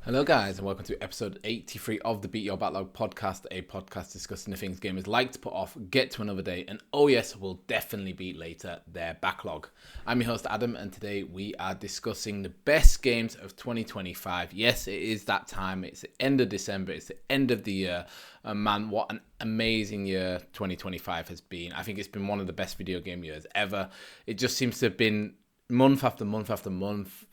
Hello guys and welcome to episode 83 of the Beat Your Backlog podcast, a podcast discussing the things gamers like to put off, get to another day, and oh yes, will definitely beat later, their backlog. I'm your host Adam and today we are discussing the best games of 2025. Yes, it is that time, it's the end of December, it's the end of the year, and man, what an amazing year 2025 has been. I think it's been one of the best video game years ever. It just seems to have been month after month after month,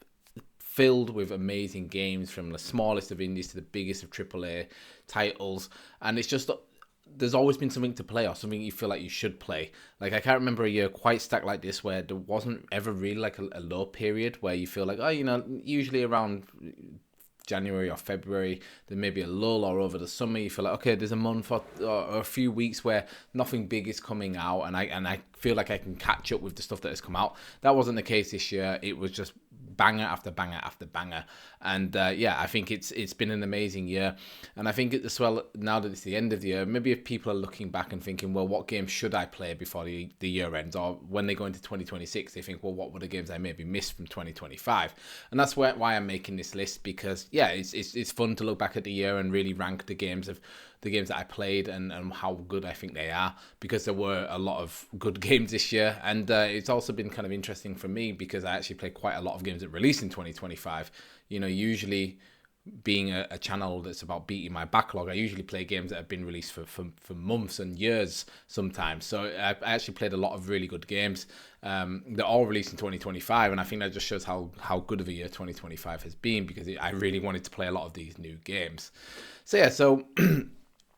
filled with amazing games from the smallest of indies to the biggest of AAA titles, and it's just there's always been something to play or something you feel like you should play. Like I can't remember a year quite stacked like this where there wasn't ever really like a low period where you feel like, oh, usually around January or February there may be a lull, or over the summer you feel like, okay, there's a month or a few weeks where nothing big is coming out and I feel like I can catch up with the stuff that has come out. That wasn't the case this year. It was just banger after banger after banger, and I think it's been an amazing year. And I think as well, now that it's the end of the year, maybe if people are looking back and thinking, well, what games should I play before the year ends, or when they go into 2026 they think, well, what were the games I maybe missed from 2025? And that's why I'm making this list, because it's fun to look back at the year and really rank the games that I played and how good I think they are, because there were a lot of good games this year. And it's also been kind of interesting for me because I actually played quite a lot of games that released in 2025. Usually being a channel that's about beating my backlog, I usually play games that have been released for months and years sometimes. So I actually played a lot of really good games. They're all released in 2025, and I think that just shows how good of a year 2025 has been, because I really wanted to play a lot of these new games. So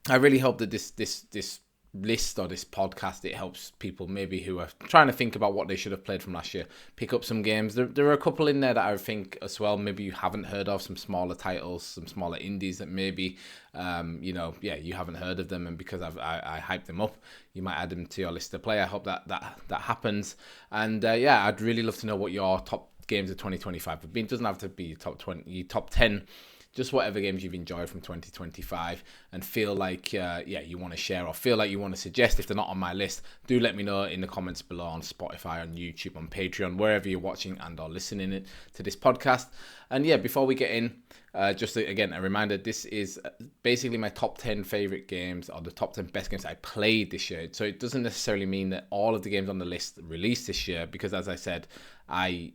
I really hope that this list or this podcast, it helps people maybe who are trying to think about what they should have played from last year pick up some games. There are a couple in there that I think as well maybe you haven't heard of, some smaller titles, some smaller indies that maybe you haven't heard of them, and because I hyped them up, you might add them to your list to play. I hope that happens. And I'd really love to know what your top games of 2025 have been. It doesn't have to be your top 20, your top 10, just whatever games you've enjoyed from 2025 and feel like you want to share, or feel like you want to suggest. If they're not on my list, do let me know in the comments below on Spotify, on YouTube, on Patreon, wherever you're watching and or listening to this podcast. And before we get in, again a reminder, this is basically my top 10 favorite games, or the top 10 best games I played this year. So it doesn't necessarily mean that all of the games on the list released this year, because as I said, I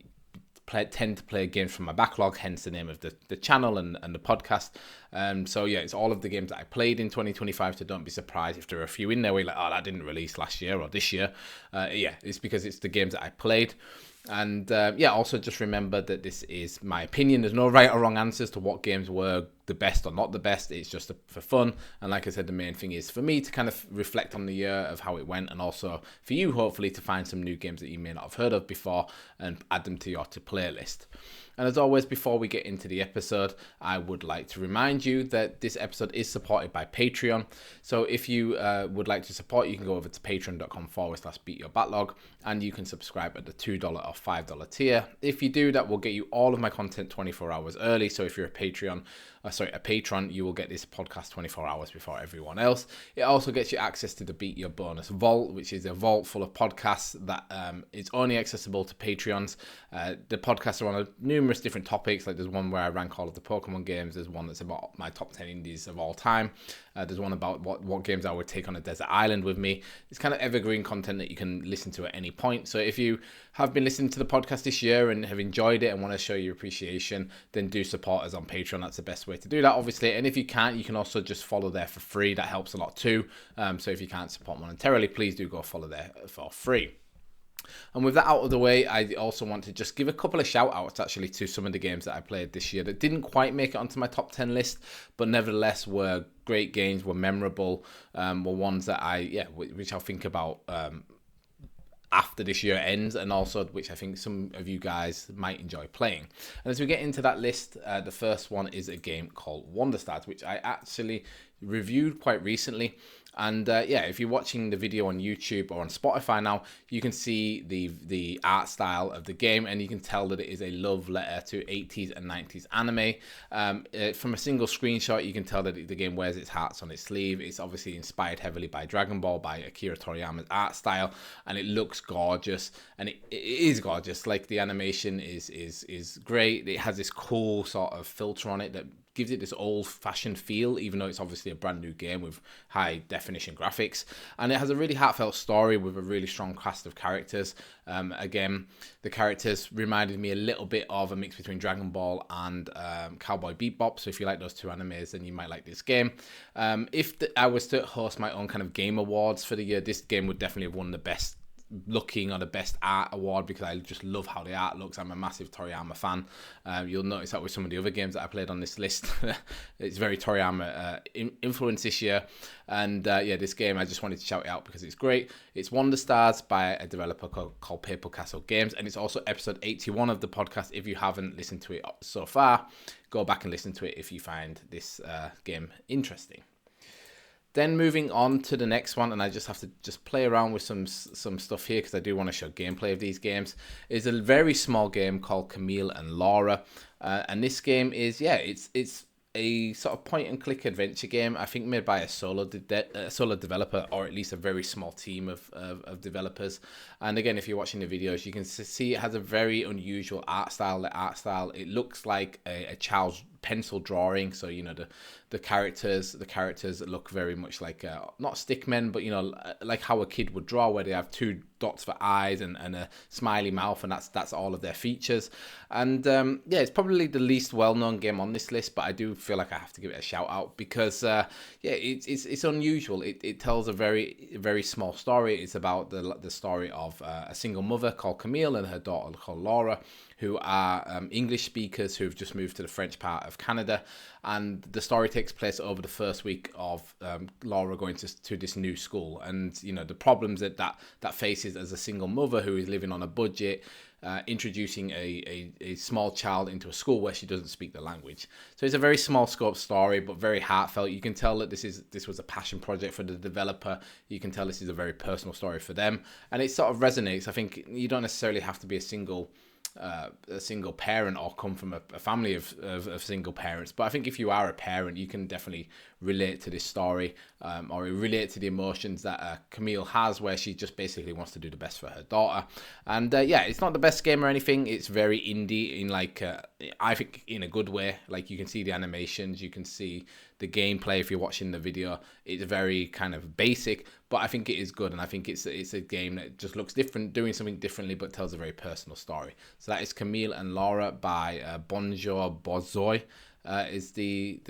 tend to play games from my backlog, hence the name of the channel and the podcast. It's all of the games that I played in 2025, so don't be surprised if there are a few in there where you're like, oh, that didn't release last year or this year. It's because it's the games that I played. And also just remember that this is my opinion. There's no right or wrong answers to what games were the best or not the best. It's just for fun. And like I said, the main thing is for me to kind of reflect on the year of how it went, and also for you, hopefully, to find some new games that you may not have heard of before and add them to your play list. And as always, before we get into the episode, I would like to remind you that this episode is supported by Patreon. So if you would like to support, you can go over to patreon.com/beatyourbacklog, and you can subscribe at the $2 or $5 tier. If you do, that will get you all of my content 24 hours early. So if you're a patron, you will get this podcast 24 hours before everyone else. It also gets you access to the Beat Your Bonus Vault, which is a vault full of podcasts that is only accessible to Patreons. The podcasts are on numerous different topics. Like there's one where I rank all of the Pokemon games. There's one that's about my top 10 indies of all time. There's one about what games I would take on a desert island with me. It's kind of evergreen content that you can listen to at any point. So if you have been listening to the podcast this year and have enjoyed it and want to show your appreciation, then do support us on Patreon. That's the best way to do that, obviously. And if you can't, you can also just follow there for free. That helps a lot too. So if you can't support monetarily, please do go follow there for free. And with that out of the way, I also want to just give a couple of shout outs actually to some of the games that I played this year that didn't quite make it onto my top 10 list, but nevertheless were great games, were memorable, were ones that which I'll think about after this year ends, and also which I think some of you guys might enjoy playing. And as we get into that list, the first one is a game called Wonder Stars, which I actually reviewed quite recently. And if you're watching the video on YouTube or on Spotify now, you can see the art style of the game, and you can tell that it is a love letter to 80s and 90s anime. From a single screenshot, you can tell that the game wears its hearts on its sleeve. It's obviously inspired heavily by Dragon Ball, by Akira Toriyama's art style, and it looks gorgeous, and it is gorgeous. Like the animation is great. It has this cool sort of filter on it that gives it this old-fashioned feel, even though it's obviously a brand new game with high-definition graphics. And it has a really heartfelt story with a really strong cast of characters. Again, the characters reminded me a little bit of a mix between Dragon Ball and Cowboy Bebop. So if you like those two animes, then you might like this game. If I was to host my own kind of game awards for the year, this game would definitely have won the best looking or the best art award, because I just love how the art looks. I'm a massive Toriyama fan. You'll notice that with some of the other games that I played on this list. It's very Toriyama influence this year. And yeah, this game, I just wanted to shout it out because it's great. It's Wonder Stars by a developer called Paper Castle Games, and it's also episode 81 of the podcast. If you haven't listened to it so far, go back and listen to it if you find this game interesting. Then moving on to the next one, and I just have to play around with some stuff here because I do want to show gameplay of these games, is a very small game called Camille and Laura. And this game is, it's a sort of point and click adventure game, I think made by a solo developer, or at least a very small team of developers. And again, if you're watching the videos, you can see it has a very unusual art style. It looks like a child's pencil drawing. So, you know, the characters look very much like not stickmen, but, you know, like how a kid would draw, where they have two dots for eyes and a smiley mouth, and that's all of their features. And yeah, it's probably the least well-known game on this list, but I do feel like I have to give it a shout out because yeah, it's unusual. It tells a very small story. It's about the story of a single mother called Camille and her daughter called Laura, who are English speakers who've just moved to the French part of Canada. And the story takes place over the first week of Laura going to this new school, and you know the problems that faces as a single mother who is living on a budget, introducing a small child into a school where she doesn't speak the language. So it's a very small scope story, but very heartfelt. You can tell that this was a passion project for the developer. You can tell this is a very personal story for them, and it sort of resonates. I think you don't necessarily have to be a single parent or come from a family of single parents, but I think if you are a parent, you can definitely relate to this story, or relate to the emotions that Camille has, where she just basically wants to do the best for her daughter. And yeah, it's not the best game or anything. It's very indie in like I think in a good way. Like you can see the animations, you can see the gameplay if you're watching the video. It's very kind of basic, but I think it is good, and I think it's a game that just looks different, doing something differently, but tells a very personal story. So that is Camille and Laura by Bonjour Bozoy, is the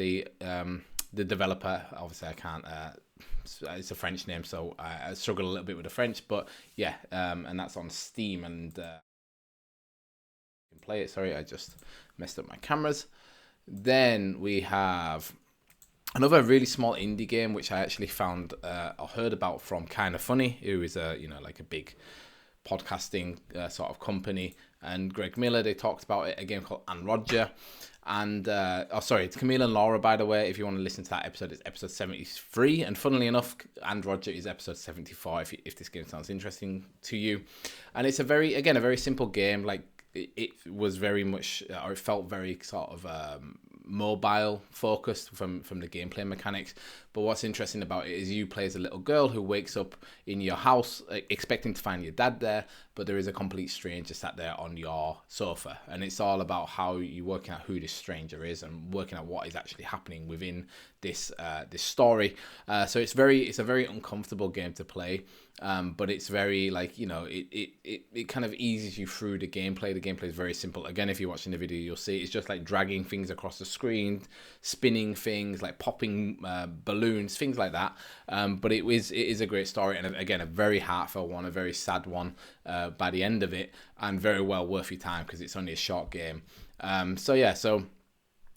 developer. Obviously, I can't. It's a French name, so I struggle a little bit with the French, but yeah, and that's on Steam, and you can play it. Sorry, I just messed up my cameras. Then we have another really small indie game, which I actually found or heard about from Kinda Funny, who is like a big podcasting sort of company, and Greg Miller. They talked about it, a game called Anne Roger. And it's Camille and Laura, by the way. If you want to listen to that episode, it's episode 73. And funnily enough, Anne Roger is episode 74, if this game sounds interesting to you. And it's a very simple game. Like it was very much, or it felt very sort of mobile focused from the gameplay mechanics. But what's interesting about it is you play as a little girl who wakes up in your house expecting to find your dad there, but there is a complete stranger sat there on your sofa, and it's all about how you working out who this stranger is and working out what is actually happening within this story. So it's a very uncomfortable game to play, but it's very like, you know, it kind of eases you through the gameplay. The gameplay is very simple. Again, if you're watching the video, you'll see it's just like dragging things across the screen, spinning things, like popping balloons, things like that. But it is a great story, and again, a very heartfelt one, a very sad one by the end of it, and very well worth your time because it's only a short game. So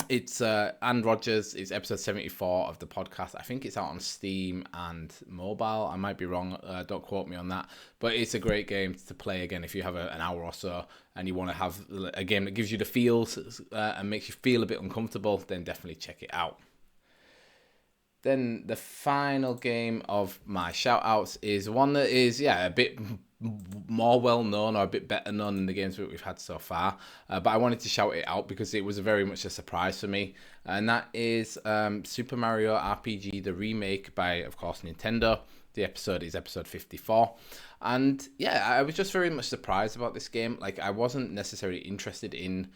it's Anne Rogers. It's episode 74 of the podcast. I think it's out on Steam and mobile. I might be wrong. Don't quote me on that. But it's a great game to play again if you have an hour or so and you want to have a game that gives you the feels and makes you feel a bit uncomfortable. Then definitely check it out. Then the final game of my shout outs is one that is a bit more well known, or a bit better known than the games that we've had so far, but I wanted to shout it out because it was very much a surprise for me, and that is Super Mario RPG, the remake by, of course, Nintendo. The episode is episode 54, and yeah, I was just very much surprised about this game. Like, I wasn't necessarily interested in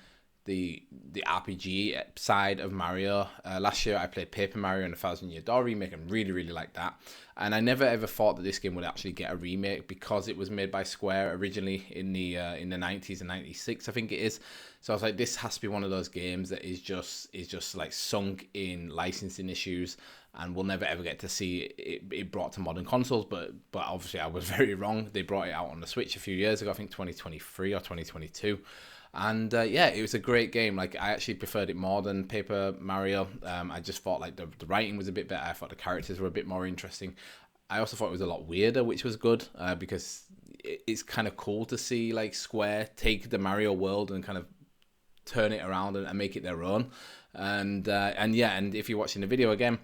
the RPG side of Mario. Last year I played Paper Mario and the Thousand Year Door remake and really liked that. And I never ever thought that this game would actually get a remake because it was made by Square originally in the 90s and 96, I think it is. So I was like, this has to be one of those games that is just like sunk in licensing issues, and we'll never ever get to see it brought to modern consoles. But obviously I was very wrong. They brought it out on the Switch a few years ago, I think 2023 or 2022. And yeah, it was a great game. Like, I actually preferred it more than Paper Mario. I just thought like the writing was a bit better. I thought the characters were a bit more interesting. I also thought it was a lot weirder, which was good, because it's kind of cool to see like Square take the Mario world and kind of turn it around and make it their own. And yeah, and if you're watching the video again,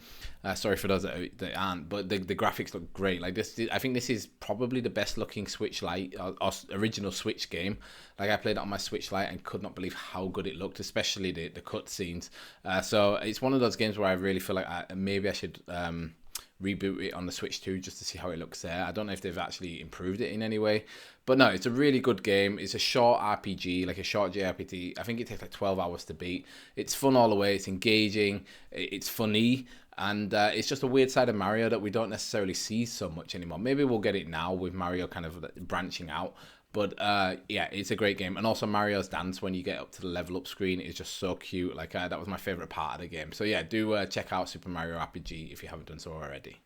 sorry for those that aren't, but the graphics look great. Like this, I think this is probably the best looking Switch Lite or original Switch game. Like, I played it on my Switch Lite and could not believe how good it looked, especially the cutscenes. So it's one of those games where I really feel like maybe I should reboot it on the Switch 2 just to see how it looks there. I don't know if they've actually improved it in any way, but no, it's a really good game. It's a short RPG, like a short JRPG. I think it takes like 12 hours to beat. It's fun all the way. It's engaging. It's funny. And it's just a weird side of Mario that we don't necessarily see so much anymore. Maybe we'll get it now with Mario kind of branching out. But yeah, it's a great game. And also Mario's dance when you get up to the level up screen is just so cute. Like, that was my favorite part of the game. So yeah, do check out Super Mario RPG if you haven't done so already.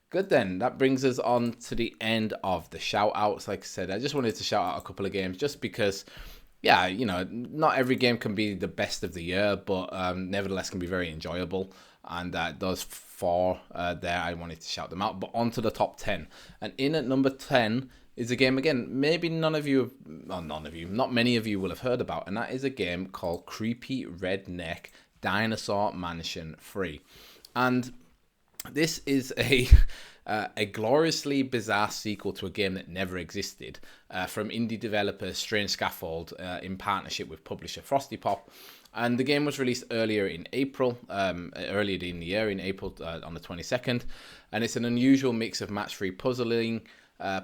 Good then, that brings us on to the end of the shout outs. Like I said, I just wanted to shout out a couple of games just because, yeah, you know, not every game can be the best of the year, but nevertheless can be very enjoyable. And those four there, I wanted to shout them out. But on to the top 10. And in at number 10 is a game, again, maybe not many of you will have heard about. And that is a game called Creepy Redneck Dinosaur Mansion 3. And this is a gloriously bizarre sequel to a game that never existed, from indie developer Strange Scaffold in partnership with publisher Frosty Pop. And the game was released earlier in April, earlier in the year, in April on the 22nd. And it's an unusual mix of match-free puzzling,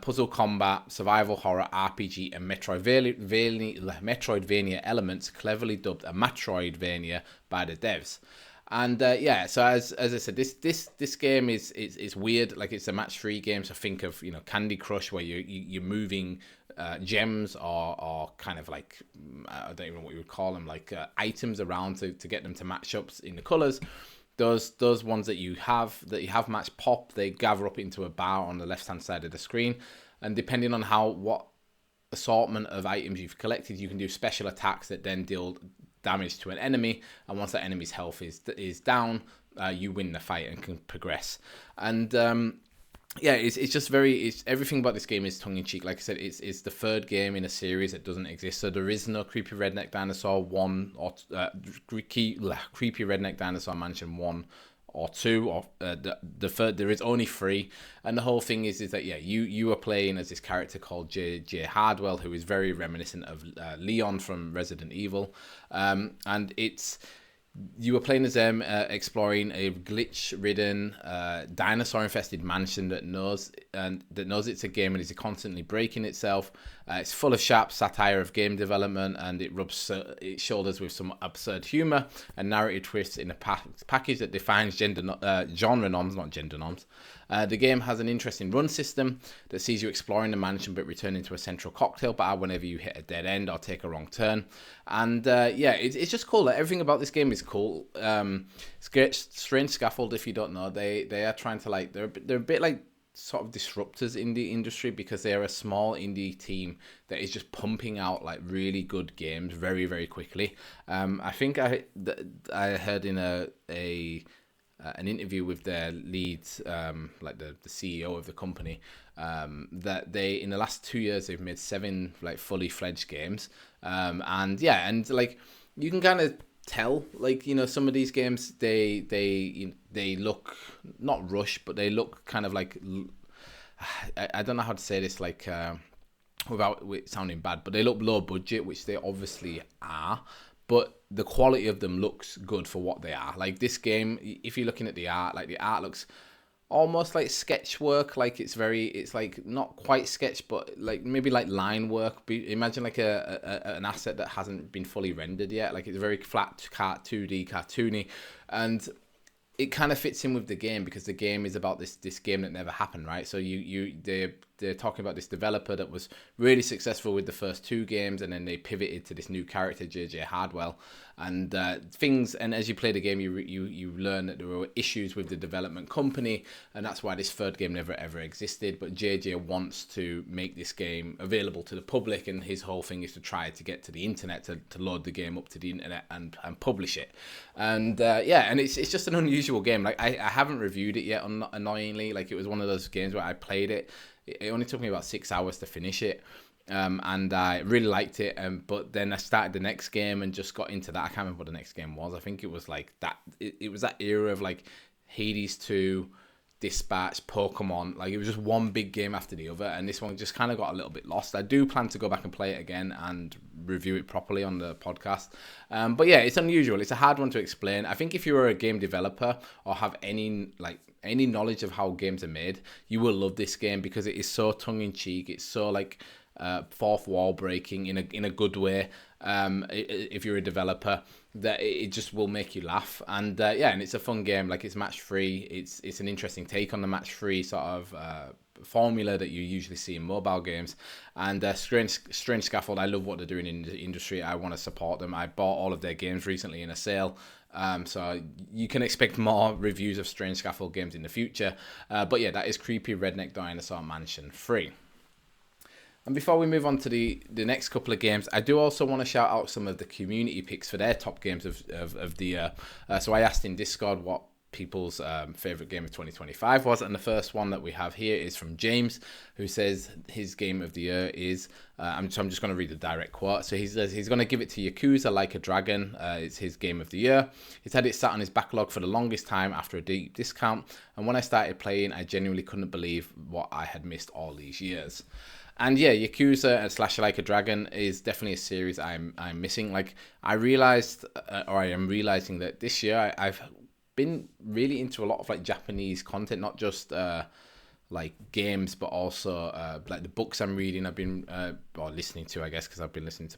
puzzle combat, survival horror, RPG, and Metroidvania elements, cleverly dubbed a Metroidvania by the devs. And yeah, so as I said, this game is weird. Like, it's a match-free game, so think of, you know, Candy Crush, where you're moving gems or kind of like, I don't even know what you would call them, like items around to get them to match up in the colors. Those ones that you have match pop, they gather up into a bar on the left-hand side of the screen, and depending on what assortment of items you've collected, you can do special attacks that then deal damage to an enemy, and once that enemy's health is down, you win the fight and can progress. And yeah, it's just everything about this game is tongue-in-cheek. Like I said, it's the third game in a series that doesn't exist, so there is no Creepy Redneck Dinosaur 1 or Creepy Redneck Dinosaur Mansion 1 or 2, or the third. There is only 3, and the whole thing is that, yeah, you are playing as this character called J. Hardwell, who is very reminiscent of Leon from Resident Evil, and you were playing as them, exploring a glitch-ridden, dinosaur-infested mansion that knows it's a game and is constantly breaking itself. It's full of sharp satire of game development, and it rubs its shoulders with some absurd humor and narrative twists in a package that defines genre norms, not gender norms. The game has an interesting run system that sees you exploring the mansion but returning to a central cocktail bar whenever you hit a dead end or take a wrong turn. And yeah, it's just cool. Everything about this game is cool. Strange Scaffold, if you don't know, they are trying to, like, they're a bit like sort of disruptors in the industry, because they're a small indie team that is just pumping out like really good games very, very quickly. I think I heard in an interview with their lead, like the CEO of the company, that they, in the last 2 years, they've made 7 like fully fledged games. And yeah, and like, you can kind of tell, like, you know, some of these games, they look not rushed, but they look kind of like, I don't know how to say this, like, without it sounding bad, but they look low budget, which they obviously are. But the quality of them looks good for what they are. Like, this game, if you're looking at the art, like, the art looks almost like sketch work. Like it's like not quite sketch, but like maybe like line work. Imagine like an asset that hasn't been fully rendered yet. Like it's very flat, 2D, cartoony, and it kind of fits in with the game because the game is about this game that never happened, right? So they're talking about this developer that was really successful with the first two games, and then they pivoted to this new character, JJ Hardwell, and things. And as you play the game, you learn that there were issues with the development company, and that's why this third game never ever existed. But JJ wants to make this game available to the public, and his whole thing is to try to get to the internet to load the game up to the internet and publish it. And and it's just an unusual game. Like I haven't reviewed it yet, annoyingly. Like it was one of those games where I played it. It only took me about 6 hours to finish it. And I really liked it, but then I started the next game and just got into that. I can't remember what the next game was. I think it was like that. It was that era of like Hades 2, Dispatch, Pokemon. Like it was just one big game after the other, and this one just kind of got a little bit lost. I do plan to go back and play it again and review it properly on the podcast. But yeah, it's unusual. It's a hard one to explain. I think if you are a game developer or have any knowledge of how games are made, you will love this game because it is so tongue-in-cheek. It's so like fourth wall breaking in a good way. If you're a developer, that it just will make you laugh, and and it's a fun game. Like it's match free. It's an interesting take on the match free sort of formula that you usually see in mobile games. And Strange Scaffold, I love what they're doing in the industry. I want to support them. I bought all of their games recently in a sale. So you can expect more reviews of Strange Scaffold games in the future. But yeah, that is Creepy Redneck Dinosaur Mansion 3. And before we move on to the next couple of games, I do also want to shout out some of the community picks for their top games of the year. So I asked in Discord what people's favourite game of 2025 was, and the first one that we have here is from James, who says his game of the year is, I'm just going to read the direct quote. So he says he's going to give it to Yakuza Like a Dragon. It's his game of the year. He's had it sat on his backlog for the longest time after a deep discount, and when I started playing, I genuinely couldn't believe what I had missed all these years. And yeah, Yakuza / Like a Dragon is definitely a series I'm missing. Like I realized, or I am realizing that this year I've been really into a lot of like Japanese content, not just like games, but also like the books I'm reading. I've been or listening to, I guess, because I've been listening to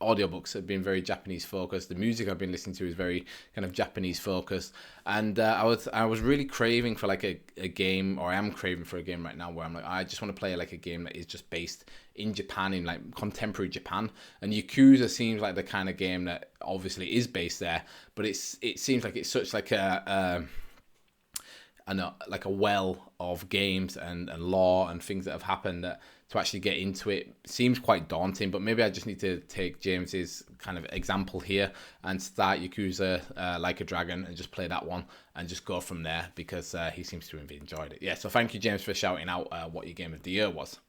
audiobooks have been very Japanese focused. The music I've been listening to is very kind of Japanese focused, and I was really craving for like a game, or I am craving for a game right now where I'm like, I just want to play like a game that is just based in Japan, in like contemporary Japan. And Yakuza seems like the kind of game that obviously is based there, but it seems like it's such like a well of games and lore and things that have happened that to actually get into it seems quite daunting. But maybe I just need to take James's kind of example here and start Yakuza Like a Dragon and just play that one and just go from there, because he seems to have enjoyed it. Yeah, so thank you, James, for shouting out what your game of the year was.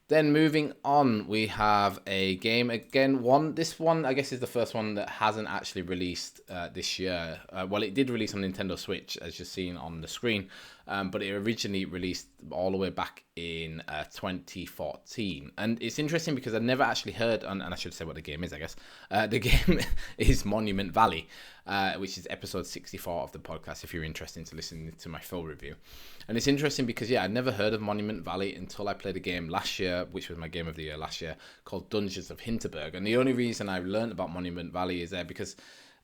Then moving on, we have a game again. This one, I guess, is the first one that hasn't actually released this year. Well, it did release on Nintendo Switch, as you're seeing on the screen, but it originally released all the way back in 2014. And it's interesting because I've never actually heard, and I should say what the game is, I guess. The game is Monument Valley, which is episode 64 of the podcast, if you're interested to listen to my full review. And it's interesting because, yeah, I'd never heard of Monument Valley until I played a game last year, which was my game of the year last year, called Dungeons of Hinterberg. And the only reason I learned about Monument Valley is there because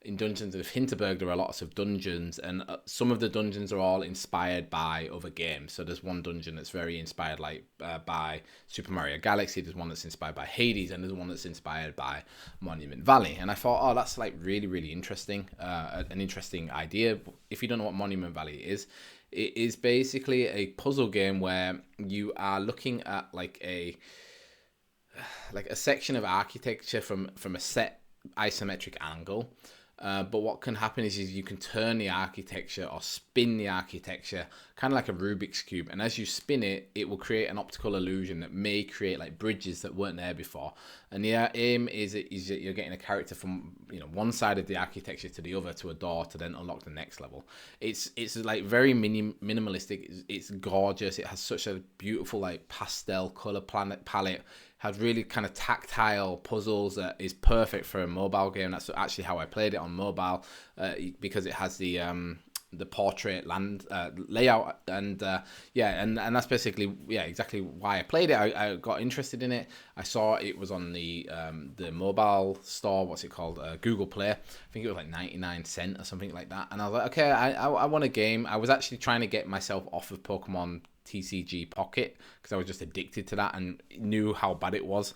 in Dungeons of Hinterberg, there are lots of dungeons, and some of the dungeons are all inspired by other games. So there's one dungeon that's very inspired by Super Mario Galaxy, there's one that's inspired by Hades, and there's one that's inspired by Monument Valley. And I thought, oh, that's like really, really interesting, an interesting idea. If you don't know what Monument Valley is, it is basically a puzzle game where you are looking at like a section of architecture from a set isometric angle. But what can happen is you can turn the architecture or spin the architecture kind of like a Rubik's Cube. And as you spin it, it will create an optical illusion that may create like bridges that weren't there before. And the aim is that you're getting a character from one side of the architecture to the other to a door to then unlock the next level. It's like very minimalistic. It's gorgeous. It has such a beautiful like pastel color palette. Has really kind of tactile puzzles that is perfect for a mobile game. That's actually how I played it on mobile, because it has the the portrait land layout, and and that's basically exactly why I played it. I got interested in it. I saw it was on the mobile store. What's it called? Google Play. I think it was like 99 cents or something like that. And I was like, okay, I want a game. I was actually trying to get myself off of Pokemon TCG Pocket because I was just addicted to that and knew how bad it was,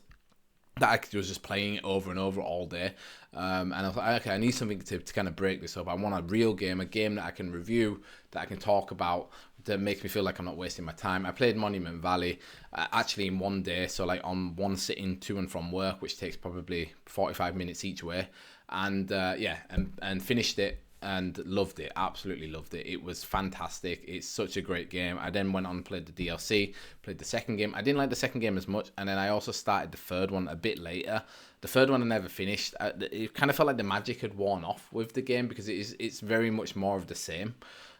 that I was just playing it over and over all day. And I was like, okay, I need something to kind of break this up. I want a real game, a game that I can review, that I can talk about, that makes me feel like I'm not wasting my time. I played Monument Valley actually in one day, so like on one sitting to and from work, which takes probably 45 minutes each way. And and finished it and loved it, absolutely loved it. It was fantastic. It's such a great game. I then went on and played the DLC, played the second game. I didn't like the second game as much, and then I also started the third one a bit later. The third one I never finished. It kind of felt like the magic had worn off with the game because it's very much more of the same.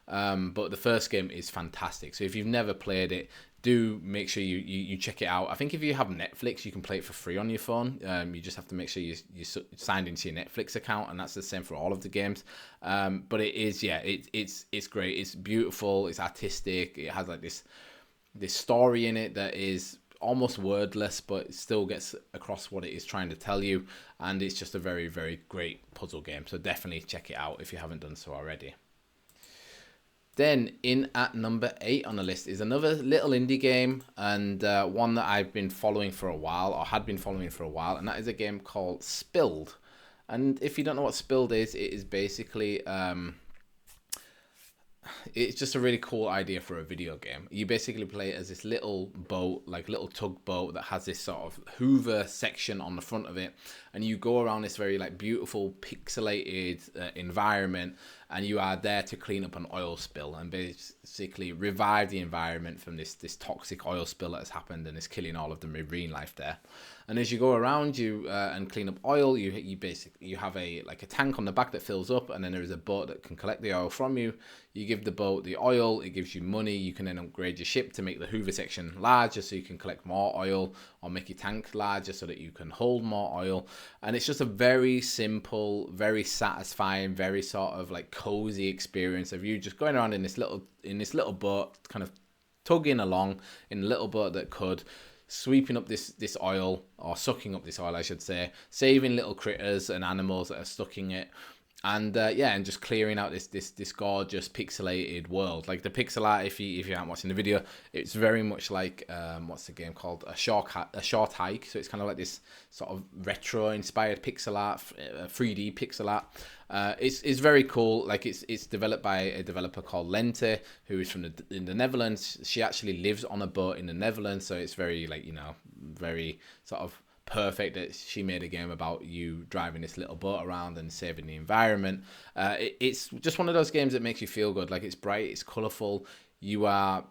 But the first game is fantastic. So if you've never played it, do make sure you check it out. I think if you have Netflix, you can play it for free on your phone. You just have to make sure you signed into your Netflix account, and that's the same for all of the games. But it is, it's great. It's beautiful. It's artistic. It has like this story in it that is almost wordless, but it still gets across what it is trying to tell you. And it's just a very, very great puzzle game. So definitely check it out if you haven't done so already. Then in at number 8 on the list is another little indie game, and one that I've been following for a while, or had been following for a while, and that is a game called Spilled. And if you don't know what Spilled is, it is basically it's just a really cool idea for a video game. You basically play it as this little boat, like little tugboat that has this sort of Hoover section on the front of it, and you go around this very like beautiful pixelated environment, and you are there to clean up an oil spill and basically revive the environment from this toxic oil spill that has happened and is killing all of the marine life there. And as you go around and clean up oil, you have a tank on the back that fills up, and then there is a boat that can collect the oil from you. You give the boat the oil, it gives you money. You can then upgrade your ship to make the Hoover section larger so you can collect more oil, or make your tank larger so that you can hold more oil. And it's just a very simple, very satisfying, very sort of like cozy experience of you just going around in this little boat, kind of tugging along in a little boat that could, sweeping up this oil, or sucking up this oil, I should say, saving little critters and animals that are stuck in it, and and just clearing out this gorgeous pixelated world. Like the pixel art, if you aren't watching the video, it's very much like what's the game called, a short hike. So it's kind of like this sort of retro inspired pixel art, 3D pixel art. It's very cool. Like it's developed by a developer called Lente, who is in the Netherlands. She actually lives on a boat in the Netherlands, so it's very very sort of perfect that she made a game about you driving this little boat around and saving the environment. It's just one of those games that makes you feel good. Like it's bright, it's colorful. You are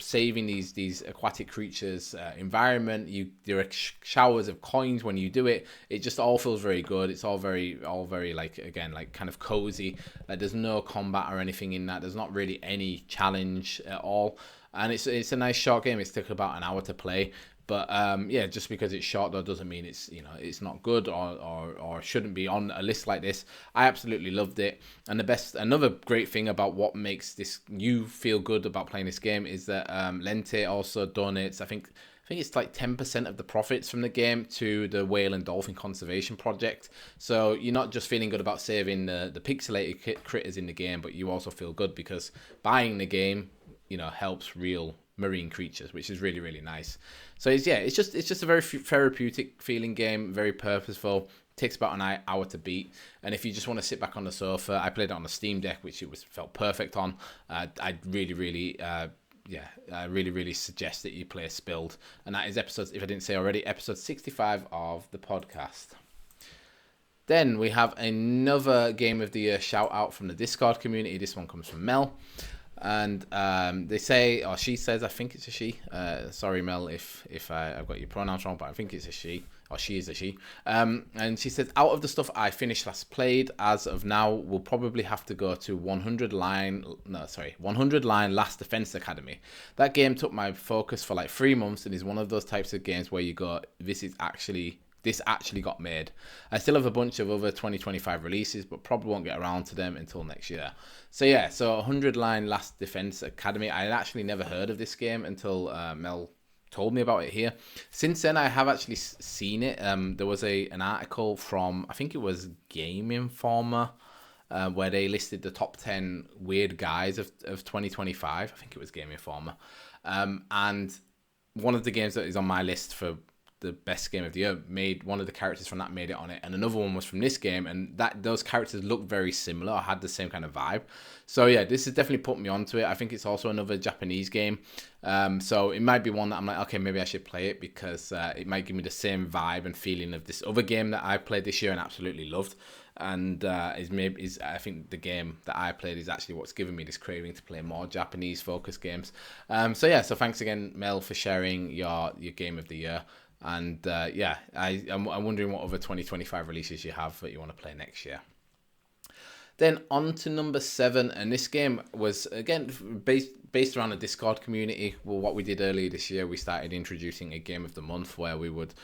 saving these aquatic creatures environment. There are showers of coins when you do it. It just all feels very good. It's all very like, again, like kind of cozy. There's no combat or anything in that. There's not really any challenge at all, and it's a nice short game. It took about an hour to play. But just because it's short though doesn't mean it's not good or shouldn't be on a list like this. I absolutely loved it. And another great thing about what makes you feel good about playing this game is that Lente also donates, I think it's like 10% of the profits from the game to the Whale and Dolphin Conservation Project. So you're not just feeling good about saving the pixelated critters in the game, but you also feel good because buying the game, helps real marine creatures, which is really, really nice. So it's just a very therapeutic feeling game, very purposeful. It takes about an hour to beat, and if you just want to sit back on the sofa, I played it on the Steam Deck, which felt perfect on. I really, really I really suggest that you play Spilled, and that is if I didn't say already, episode 65 of the podcast. Then we have another Game of the Year shout out from the Discord community. This one comes from Mel. And they say, or she says, I think it's a she. Sorry, Mel, if I've got your pronouns wrong, but I think it's a she, or she is a she. And she says, out of the stuff I finished last played, as of now, we'll probably have to go to 100 Line Last Defense Academy. That game took my focus for like 3 months and is one of those types of games where you go, this is actually this actually got made. I still have a bunch of other 2025 releases, but probably won't get around to them until next year. So yeah, so 100 Line Last Defense Academy. I had actually never heard of this game until Mel told me about it here. Since then, I have actually seen it. There was an article from, I think it was Game Informer, where they listed the top 10 weird guys of 2025. I think it was Game Informer. And one of the games that is on my list for the best game of the year, made one of the characters from that made it on it, and another one was from this game, and those characters look very similar, had the same kind of vibe. So yeah, this has definitely put me onto it. I think it's also another Japanese game, so it might be one that I'm like, okay, maybe I should play it, because it might give me the same vibe and feeling of this other game that I played this year and absolutely loved. And is I think the game that I played is actually what's given me this craving to play more Japanese focused games. So yeah, so thanks again, Mel, for sharing your game of the year. And yeah, I'm wondering what other 2025 releases you have that you want to play next year. Then on to number 7, and this game was again based around a Discord community. Well, what we did earlier this year, we started introducing a game of the month where we would,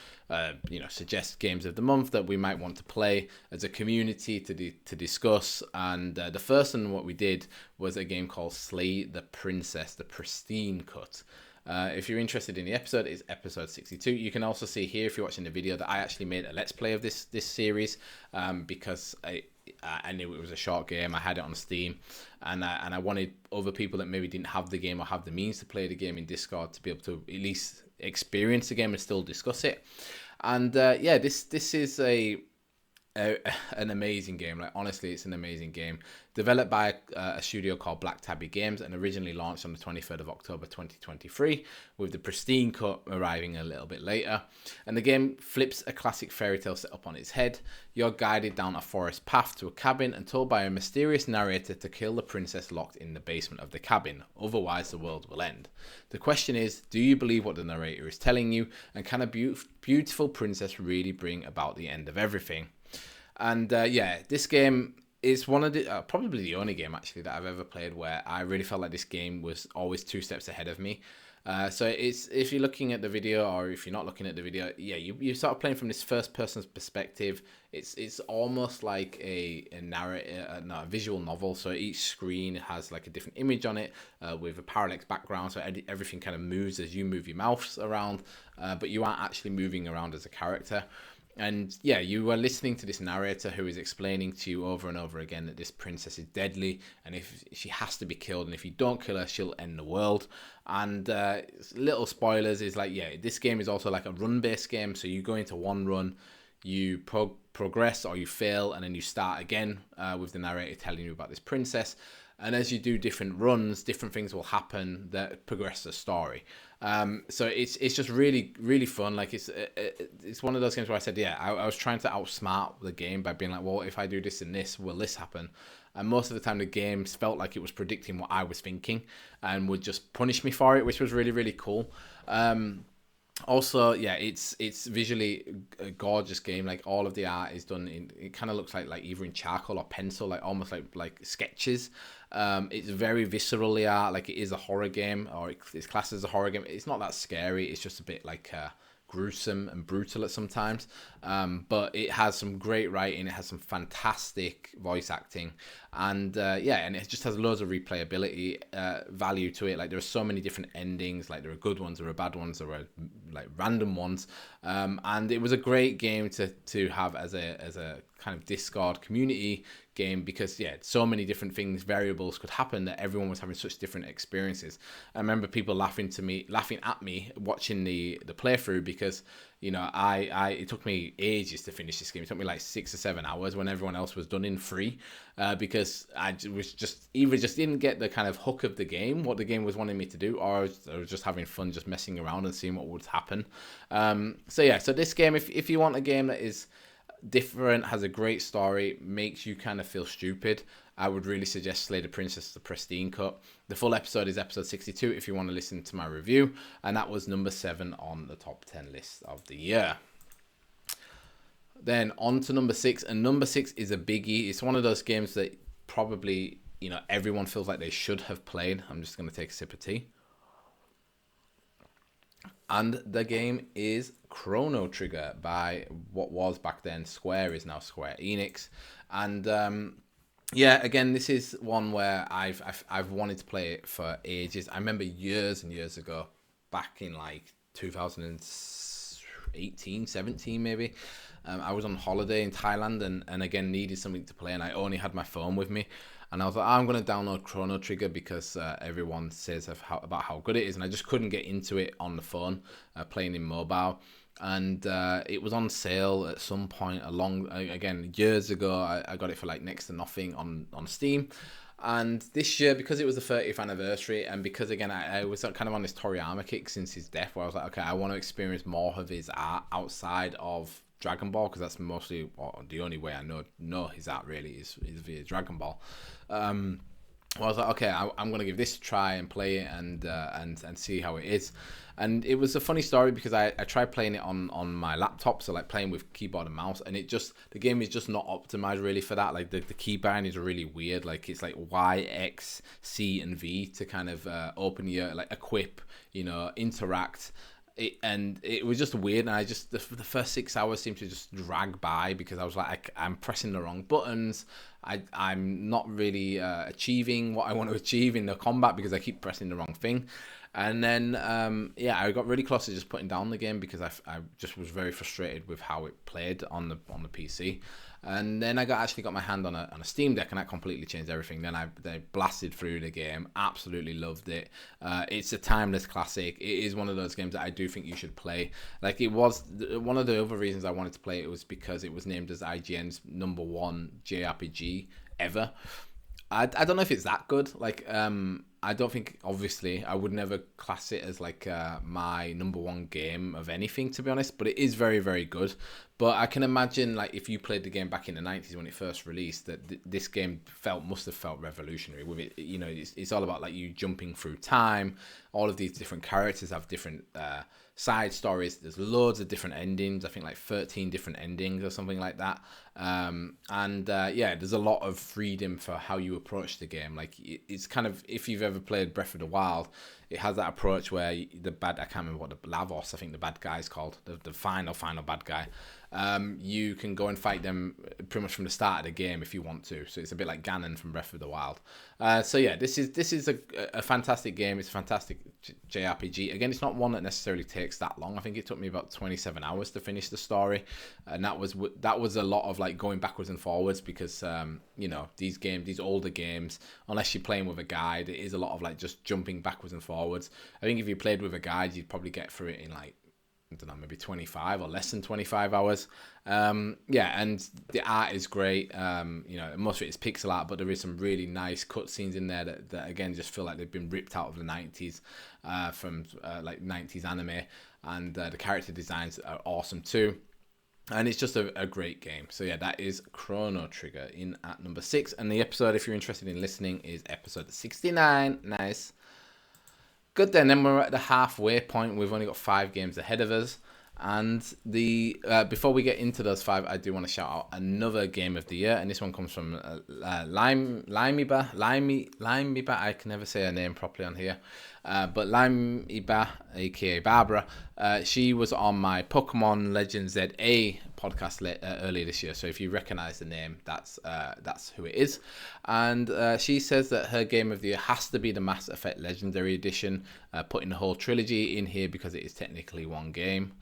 suggest games of the month that we might want to play as a community to discuss. And the first one what we did was a game called Slay the Princess, the Pristine Cut. If you're interested in the episode, it's episode 62. You can also see here, if you're watching the video, that I actually made a let's play of this series, because I knew it was a short game. I had it on Steam, and I wanted other people that maybe didn't have the game or have the means to play the game in Discord to be able to at least experience the game and still discuss it. And yeah, this is an amazing game. Like, honestly, it's an amazing game, developed by a studio called Black Tabby Games, and originally launched on the 23rd of October 2023, with the Pristine Cut arriving a little bit later. And the game flips a classic fairy tale setup on its head. You're guided down a forest path to a cabin and told by a mysterious narrator to kill the princess locked in the basement of the cabin, otherwise the world will end. The question is, do you believe what the narrator is telling you, and can a beautiful princess really bring about the end of everything? And yeah, this game is one of the probably the only game actually that I've ever played where I really felt like this game was always 2 steps ahead of me. So it's, if you're looking at the video, or if you're not looking at the video, yeah, you're sort of playing from this first person's perspective. It's almost like a visual novel. So each screen has like a different image on it, with a parallax background. So everything kind of moves as you move your mouse around, but you aren't actually moving around as a character. And yeah, you are listening to this narrator who is explaining to you over and over again that this princess is deadly, and if she has to be killed, and if you don't kill her, she'll end the world. And little spoilers is like, yeah, this game is also like a run-based game. So you go into one run, you progress or you fail, and then you start again with the narrator telling you about this princess. And as you do different runs, different things will happen that progress the story. So it's just really, really fun. Like, it's one of those games where I said, yeah, I was trying to outsmart the game by being like, well, if I do this and this, will this happen? And most of the time the games felt like it was predicting what I was thinking and would just punish me for it, which was really, really cool. Also, yeah, it's visually a gorgeous game. Like, all of the art is done in, it kind of looks like either in charcoal or pencil, like almost like sketches. It's very viscerally art, like it is a horror game, or it's classed as a horror game. It's not that scary, it's just a bit like gruesome and brutal at sometimes, but it has some great writing, it has some fantastic voice acting, and yeah, and it just has loads of replayability value to it. Like, there are so many different endings, like there are good ones, there are bad ones, there are like random ones, and it was a great game to have as a kind of Discord community game, because yeah, so many different things, variables could happen, that everyone was having such different experiences. I remember people laughing at me watching the playthrough, because you know, it took me ages to finish this game. It took me like 6 or 7 hours when everyone else was done in 3, because I was just didn't get the kind of hook of the game, what the game was wanting me to do, or I was just having fun, just messing around and seeing what would happen. So yeah, so this game, if you want a game that is different, has a great story, makes you kind of feel stupid, I would really suggest Slay the Princess, the Pristine Cut. The full episode is episode 62 if you want to listen to my review, and that was number 7 on the top 10 list of the year. Then on to number 6, and number 6 is a biggie. It's one of those games that probably, you know, everyone feels like they should have played. I'm just going to take a sip of tea. And the game is Chrono Trigger by what was back then Square, is now Square Enix. And yeah, again, this is one where I've wanted to play it for ages. I remember years and years ago, back in like 2018, 17 maybe. I was on holiday in Thailand and again needed something to play, and I only had my phone with me. And I was like, I'm going to download Chrono Trigger because everyone says about how good it is. And I just couldn't get into it on the phone, playing in mobile. And it was on sale at some point again, years ago. I got it for like next to nothing on Steam. And this year, because it was the 30th anniversary, and because again I was kind of on this Toriyama kick since his death, where I was like, okay, I want to experience more of his art outside of Dragon Ball, because that's mostly the only way I know his art really is via Dragon Ball. I was like, okay, I'm gonna give this a try and play it and see how it is. And it was a funny story because I tried playing it on my laptop, so like playing with keyboard and mouse, and the game is just not optimized really for that. Like the keybind is really weird. Like it's like Y, X, C, and V to kind of open your like equip, interact. And it was just weird, and I just the first 6 hours seemed to just drag by because I was like, I'm pressing the wrong buttons. I'm not really achieving what I want to achieve in the combat because I keep pressing the wrong thing. And then I got really close to just putting down the game because I just was very frustrated with how it played on the PC. And then I actually got my hand on a Steam Deck, and that completely changed everything. Then I blasted through the game, absolutely loved it. It's a timeless classic. It is one of those games that I do think you should play. Like, it was one of the other reasons I wanted to play it was because it was named as IGN's #1 JRPG ever. I don't know if it's that good. Like, I don't think, obviously, I would never class it as like my #1 game of anything, to be honest, but it is very, very good. But I can imagine, like, if you played the game back in the 90s when it first released, that this game must have felt revolutionary with it. It's all about like you jumping through time. All of these different characters have different side stories. There's loads of different endings. I think like 13 different endings or something like that. There's a lot of freedom for how you approach the game. Like, it's kind of, if you've ever played Breath of the Wild, it has that approach where I can't remember what Lavos, I think the bad guy is called, the final bad guy. You can go and fight them pretty much from the start of the game if you want to. So it's a bit like Ganon from Breath of the Wild. This is a fantastic game. It's a fantastic JRPG. Again, it's not one that necessarily takes that long. I think it took me about 27 hours to finish the story, and that was a lot of like going backwards and forwards because these older games, unless you're playing with a guide, it is a lot of like just jumping backwards and forwards. I think if you played with a guide, you'd probably get through it in like, I don't know, maybe 25 or less than 25 hours. And the art is great. Most of it is pixel art, but there is some really nice cutscenes in there that again just feel like they've been ripped out of the 90s from like 90s anime. And the character designs are awesome too. And it's just a great game. So yeah, that is Chrono Trigger in at number 6. And the episode, if you're interested in listening, is episode 69. Nice. Good then we're at the halfway point. We've only got 5 games ahead of us. And before we get into those 5, I do want to shout out another game of the year, and this one comes from Limeiba. I can never say her name properly on here, but Limeiba, aka Barbara, she was on my Pokemon Legends ZA podcast earlier this year. So if you recognize the name, that's who it is. And she says that her game of the year has to be the Mass Effect Legendary Edition, putting the whole trilogy in here because it is technically one game.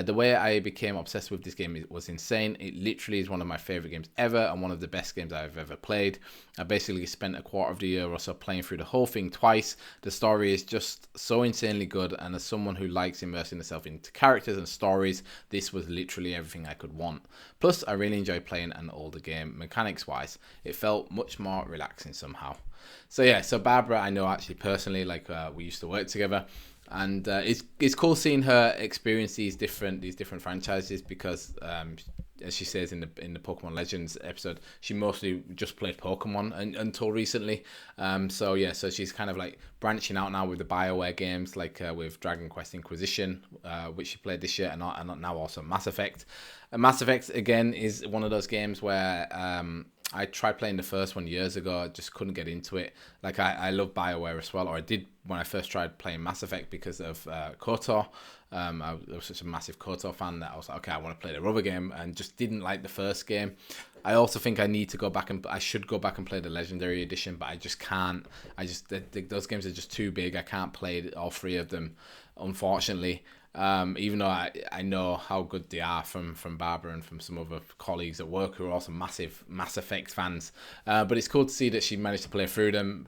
The way I became obsessed with this game was insane. It literally is one of my favorite games ever and one of the best games I've ever played. I basically spent a quarter of the year or so playing through the whole thing twice. The story is just so insanely good, and as someone who likes immersing herself into characters and stories, this was literally everything I could want. Plus, I really enjoyed playing an older game. Mechanics wise, it felt much more relaxing somehow. So Barbara, I know actually personally, like we used to work together. And it's cool seeing her experience these different franchises because, as she says in the Pokemon Legends episode, she mostly just played Pokemon until recently. So she's kind of like branching out now with the BioWare games, like with Dragon Quest Inquisition, which she played this year, and now also Mass Effect. And Mass Effect again is one of those games where I tried playing the first one years ago. I just couldn't get into it. Like I love BioWare as well, or I did when I first tried playing Mass Effect because of KOTOR. I was such a massive KOTOR fan that I was like, okay, I want to play the rubber game, and just didn't like the first game. I also think I need to go back and I should go back and play the Legendary Edition, but I just can't. Those games are just too big. I can't play all three of them, unfortunately. Even though I know how good they are from Barbara and from some other colleagues at work who are also massive Mass Effect fans. But it's cool to see that she managed to play through them,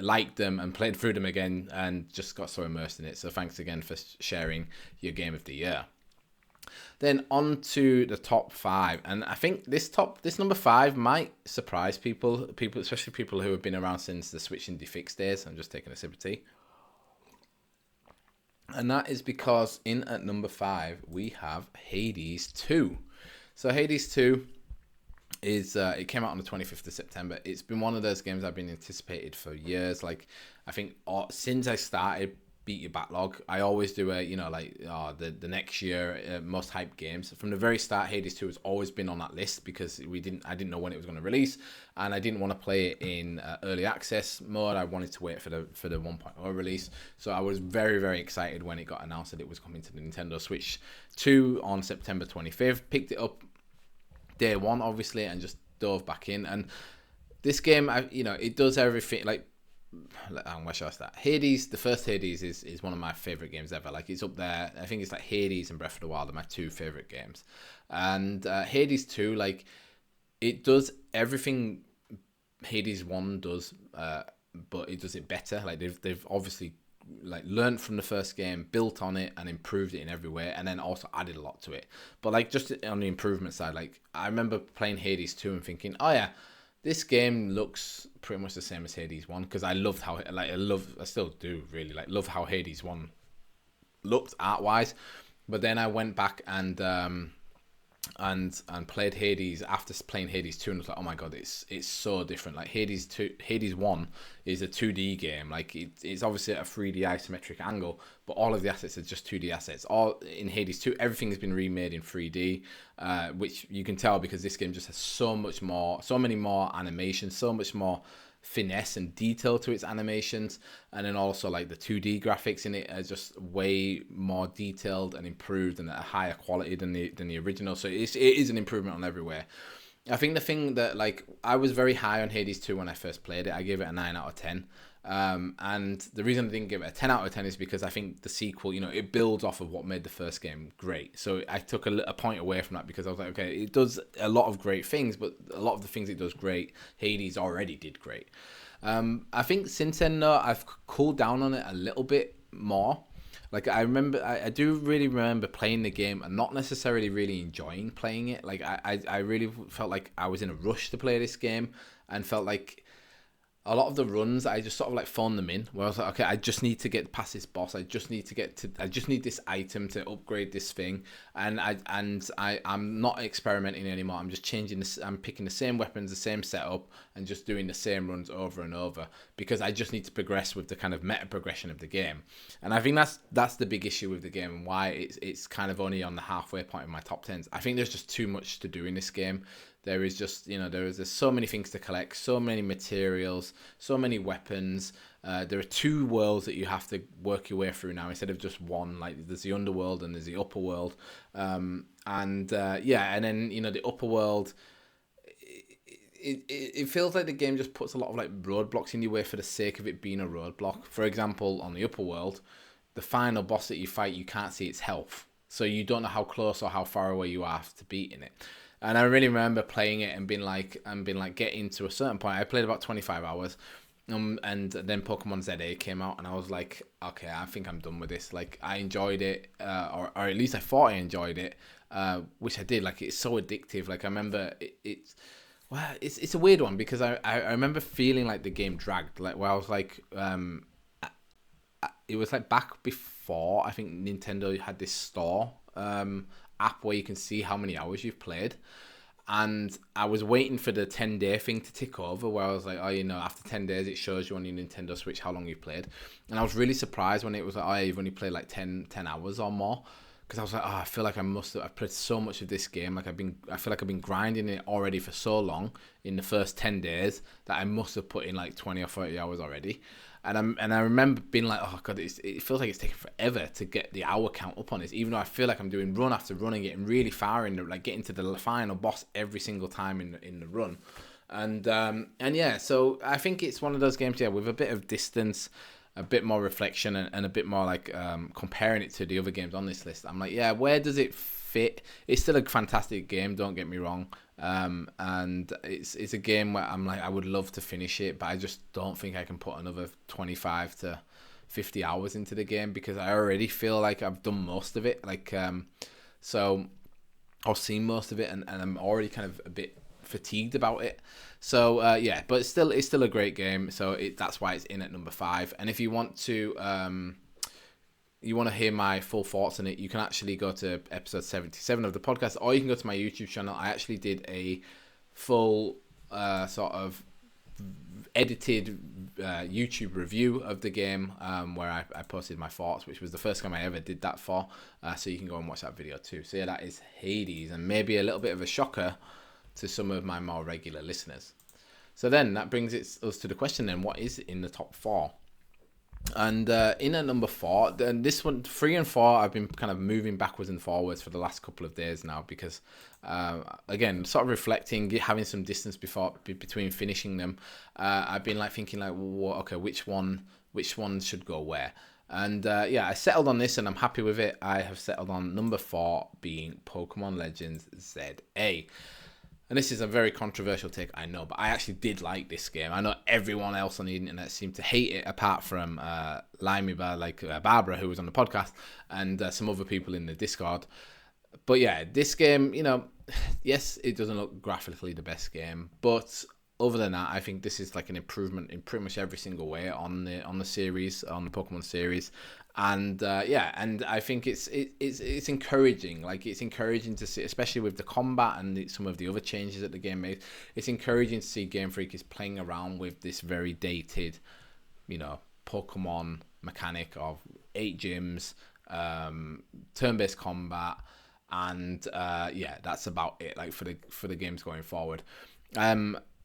liked them, and played through them again, and just got so immersed in it. So thanks again for sharing your game of the year. Then on to the top 5, and I think this number 5 might surprise people, especially people who have been around since the Switch Indie Fix days. I'm just taking a sip of tea. And that is because in at number 5, we have Hades 2. So Hades 2 is, it came out on the 25th of September. It's been one of those games I've been anticipated for years. Like, I think since I started Beat Your Backlog, I always do the next year most hyped games. From the very start, Hades 2 has always been on that list because I didn't know when it was going to release, and I didn't want to play it in early access mode. I wanted to wait for the 1.0 release. So I was very, very excited when it got announced that it was coming to the Nintendo Switch 2 on September 25th. Picked it up day one, obviously, and just dove back in. And this game, it does everything. Like, where should I start? Hades, the first Hades is one of my favorite games ever. Like, it's up there. I think it's like Hades and Breath of the Wild are my 2 favorite games. And Hades 2, like, it does everything Hades 1 does, but it does it better. Like, they've obviously like learned from the first game, built on it, and improved it in every way, and then also added a lot to it. But like, just on the improvement side, like, I remember playing Hades 2 and thinking, oh yeah, this game looks pretty much the same as Hades 1, because I loved how, like, I still do really love how Hades 1 looked art wise. But then I went back and played Hades after playing Hades 2, and was like, oh my god, it's so different. Like, Hades 1 is a 2D game. Like, it's obviously at a 3D isometric angle, but all of the assets are just 2D assets. All in Hades 2, everything has been remade in 3D, which you can tell because this game just has so many more animations, so much more finesse and detail to its animations, and then also like the 2D graphics in it are just way more detailed and improved and at a higher quality than the original. So it is an improvement on everywhere. I think the thing that, like, I was very high on Hades 2 when I first played it. I gave it a 9 out of 10. And the reason I didn't give it a 10 out of 10 is because I think the sequel, it builds off of what made the first game great. So I took a point away from that because I was like, okay, it does a lot of great things, but a lot of the things it does great, Hades already did great. I think since then, though, I've cooled down on it a little bit more. Like, I do really remember playing the game and not necessarily really enjoying playing it. Like, I really felt like I was in a rush to play this game, and felt like a lot of the runs, I just sort of like phoned them in, where I was like, okay, I just need to get past this boss. I just need this item to upgrade this thing, and I'm not experimenting anymore. I'm just changing this. I'm picking the same weapons, the same setup, and just doing the same runs over and over, because I just need to progress with the kind of meta progression of the game. And I think that's the big issue with the game, and why it's kind of only on the halfway point of my top 10s. I think there's just too much to do in this game. There is just, there's so many things to collect, so many materials, so many weapons. There are 2 worlds that you have to work your way through now instead of just one. Like, there's the underworld and there's the upper world. And then, the upper world, it feels like the game just puts a lot of like roadblocks in your way for the sake of it being a roadblock. For example, on the upper world, the final boss that you fight, you can't see its health. So you don't know how close or how far away you are to beating it. And I really remember playing it and being like, getting to a certain point. I played about 25 hours, and then Pokemon ZA came out, and I was like, okay, I think I'm done with this. Like, I enjoyed it, or at least I thought I enjoyed it, which I did. Like, it's so addictive. Like, I remember it's a weird one, because I remember feeling like the game dragged. Like, where I was like, it was like back before I think Nintendo had this store app where you can see how many hours you've played, and I was waiting for the 10-day thing to tick over, where I was like, after 10 days it shows you on your Nintendo Switch how long you've played. And I was really surprised when it was like, you've only played like 10 hours or more, because I was like, oh, I feel like I've played so much of this game. Like I feel like I've been grinding it already for so long in the first 10 days that I must have put in like 20 or 30 hours already. And I remember being like, oh god, it feels like it's taking forever to get the hour count up on this, even though I feel like I'm doing run after run and getting really far in like getting to the final boss every single time in the run. And yeah, so I think it's one of those games, with a bit of distance, a bit more reflection, and a bit more like comparing it to the other games on this list. I'm like, yeah, where does it fit? It's still a fantastic game, don't get me wrong. And it's a game where I'm like, I would love to finish it, but I just don't think I can put another 25 to 50 hours into the game, because I already feel like I've done most of it. Like, so I've seen most of it, and I'm already kind of a bit fatigued about it. So yeah, but it's still a great game. So that's why it's in at number 5. And if you want to hear my full thoughts on it, you can actually go to episode 77 of the podcast, or you can go to my YouTube channel. I actually did a full sort of edited YouTube review of the game, where I posted my thoughts, which was the first time I ever did that for. So you can go and watch that video too. So yeah, that is Hades, and maybe a little bit of a shocker to some of my more regular listeners. So then that brings us to the question then, what is in the top 4? And in at number 4, then this one, 3 and 4, I've been kind of moving backwards and forwards for the last couple of days now, because again, sort of reflecting, having some distance between finishing them. I've been like thinking like, well, okay, which one should go where? And yeah, I settled on this, and I'm happy with it. I have settled on number 4 being Pokemon Legends ZA. And this is a very controversial take, I know, but I actually did like this game. I know everyone else on the internet seemed to hate it, apart from Barbara, who was on the podcast, and some other people in the Discord. But yeah, this game, yes, it doesn't look graphically the best game, but other than that, I think this is like an improvement in pretty much every single way on the series, on the Pokemon series. And yeah, and I think it's encouraging. Like, it's encouraging to see, especially with the combat and some of the other changes that the game made. It's encouraging to see Game Freak is playing around with this very dated, Pokemon mechanic of 8 gyms, turn-based combat, and yeah, that's about it. Like for the games going forward.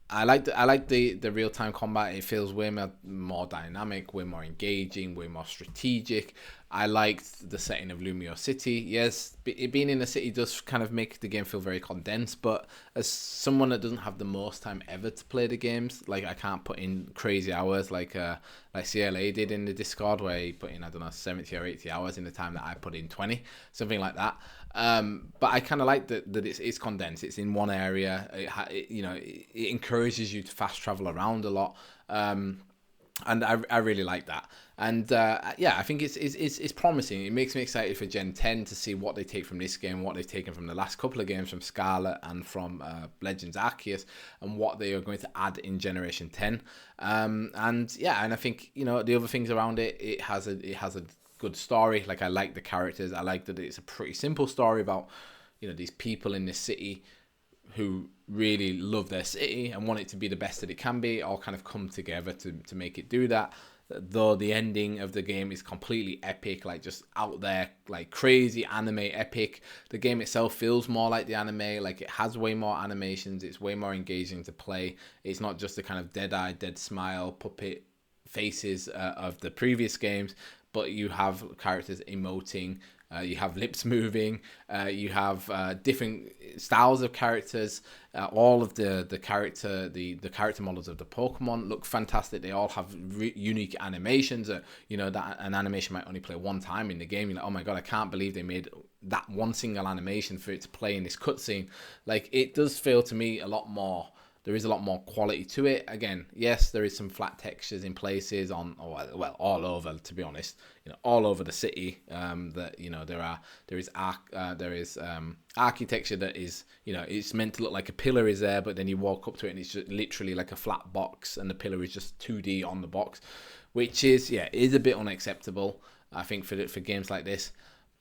I like the real time combat. It feels way more dynamic, way more engaging, way more strategic. I liked the setting of Lumio City. Yes, it being in the city does kind of make the game feel very condensed, but as someone that doesn't have the most time ever to play the games, like, I can't put in crazy hours like CLA did in the Discord, where he put in, I don't know, 70 or 80 hours in the time that I put in 20, something like that. But I kind of like that it's condensed. It's in one area. It encourages you to fast travel around a lot. And I really like that. And yeah, I think it's promising. It makes me excited for Gen 10 to see what they take from this game, what they've taken from the last couple of games, from Scarlet and from Legends Arceus, and what they are going to add in Generation 10. And yeah, and I think, the other things around it, it has a good story. Like, I like the characters. I like that it's a pretty simple story about, these people in this city who really love their city and want it to be the best that it can be, all kind of come together to make it do that. Though the ending of the game is completely epic, like just out there, like crazy anime epic. The game itself feels more like the anime, like it has way more animations, it's way more engaging to play. It's not just the kind of dead-eye, dead smile, puppet faces of the previous games, but you have characters emoting, you have lips moving, you have different styles of characters. All of the character models of the Pokemon look fantastic. They all have unique animations. That an animation might only play one time in the game. You're like, oh my god, I can't believe they made that one single animation for it to play in this cutscene. Like, it does feel to me a lot more. There is a lot more quality to it. Again, yes, there is some flat textures in places all over, to be honest. All over the city. There is architecture that is, it's meant to look like a pillar is there, but then you walk up to it and it's just literally like a flat box, and the pillar is just 2D on the box, which is a bit unacceptable, I think, for games like this.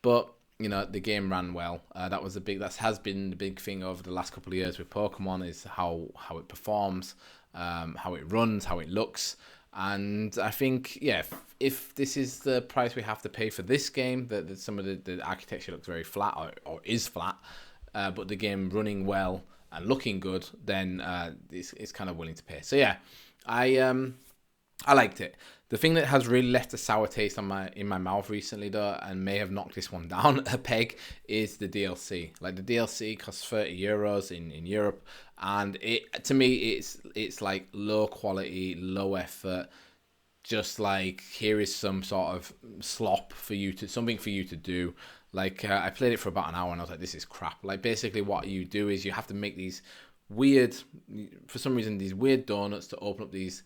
But the game ran well. That has been the big thing over the last couple of years with Pokemon, is how it performs, how it runs, how it looks. And I think, yeah, if this is the price we have to pay for this game, that some of the architecture looks very flat or is flat, but the game running well and looking good, then it's kind of willing to pay. So yeah, I liked it. The thing that has really left a sour taste in my mouth recently, though, and may have knocked this one down a peg, is the DLC. Like, the DLC costs €30 in Europe, and to me it's like low quality, low effort. Just like, here is some sort of slop for you to, something for you to do. Like, I played it for about an hour and I was like, this is crap. Like, basically what you do is you have to make these weird, for some reason, these weird donuts to open up these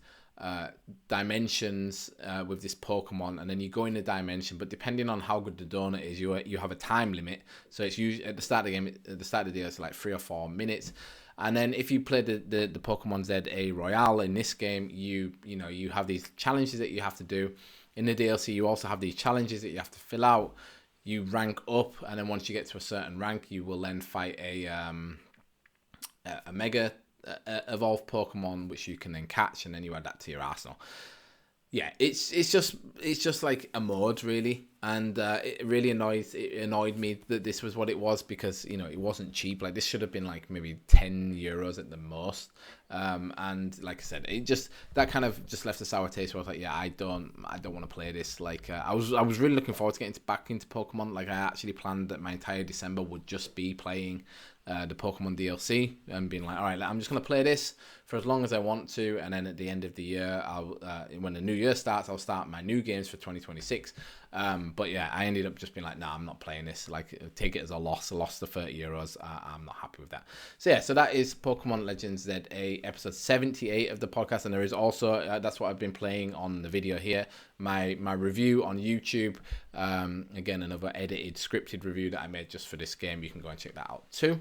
dimensions with this Pokemon, and then you go in the dimension, but depending on how good the donut is, you have a time limit. So it's usually at the start of the game, at the start of the day, it's like 3 or 4 minutes. And then if you play the Pokemon ZA Royale in this game, you have these challenges that you have to do. In the DLC, you also have these challenges that you have to fill out. You rank up, and then once you get to a certain rank, you will then fight a Mega evolved Pokemon, which you can then catch, and then you add that to your arsenal. Yeah, it's just like a mod, really, and it really annoyed me that this was what it was, because it wasn't cheap. Like, this should have been like maybe €10 at the most, and like I said, it just, that kind of just left a sour taste where I was like, yeah, I don't want to play this. Like, I was really looking forward to getting back into Pokemon. Like, I actually planned that my entire December would just be playing the Pokemon DLC and being like, all right, I'm just going to play this for as long as I want to, and then at the end of the year, when the new year starts, I'll start my new games for 2026. But yeah, I ended up just being like, nah, I'm not playing this. Like, take it as a loss. I lost the €30. I'm not happy with that. So yeah, so that is Pokemon Legends ZA episode 78 of the podcast, and there is also that's what I've been playing on the video here. My review on YouTube. Again, another edited, scripted review that I made just for this game. You can go and check that out too.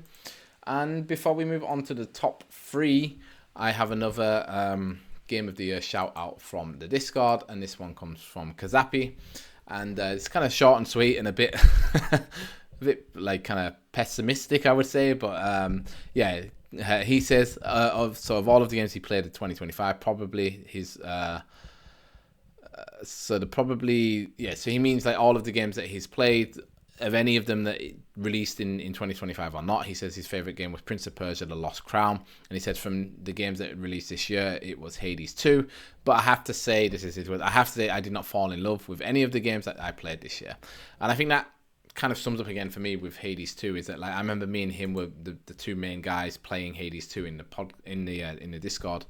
And before we move on to the top 3, I have another Game of the Year shout out from the Discord, and this one comes from Kazapi. And it's kind of short and sweet and a bit a bit like kind of pessimistic, I would say, but yeah, he says of all of the games he played in 2025, probably his so he means like all of the games that he's played, of any of them that released in 2025 or not. He says his favorite game was Prince of Persia: The Lost Crown, and he said from the games that released this year, it was Hades 2. But I have to say, this is his word, I did not fall in love with any of the games that I played this year. And I think that kind of sums up again for me with Hades 2, is that, like, I remember me and him were the two main guys playing Hades 2 in the Discord,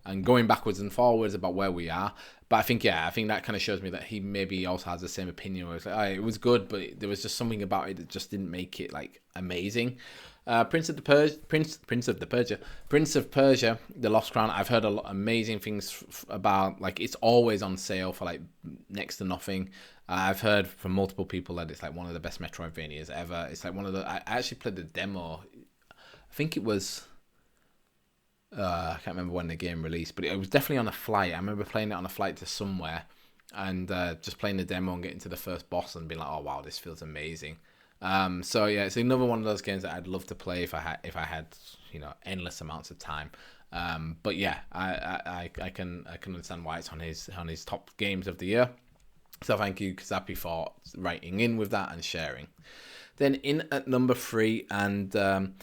and going backwards and forwards about where we are. But I think that kind of shows me that he maybe also has the same opinion, where it's like, oh, it was good, but there was just something about it that just didn't make it like amazing. Prince of Persia: The Lost Crown, I've heard a lot amazing things about. Like, it's always on sale for like next to nothing. I've heard from multiple people that it's like one of the best Metroidvanias ever. It's like one of the, I actually played the demo. I think it was, I can't remember when the game released, but it was definitely on a flight. I remember playing it on a flight to somewhere, and just playing the demo and getting to the first boss and being like, oh wow, this feels amazing. So yeah, it's another one of those games that I'd love to play if I had endless amounts of time. But yeah, I can understand why it's on his top games of the year. So thank you, Kazapi, for writing in with that and sharing. Then in at number 3, and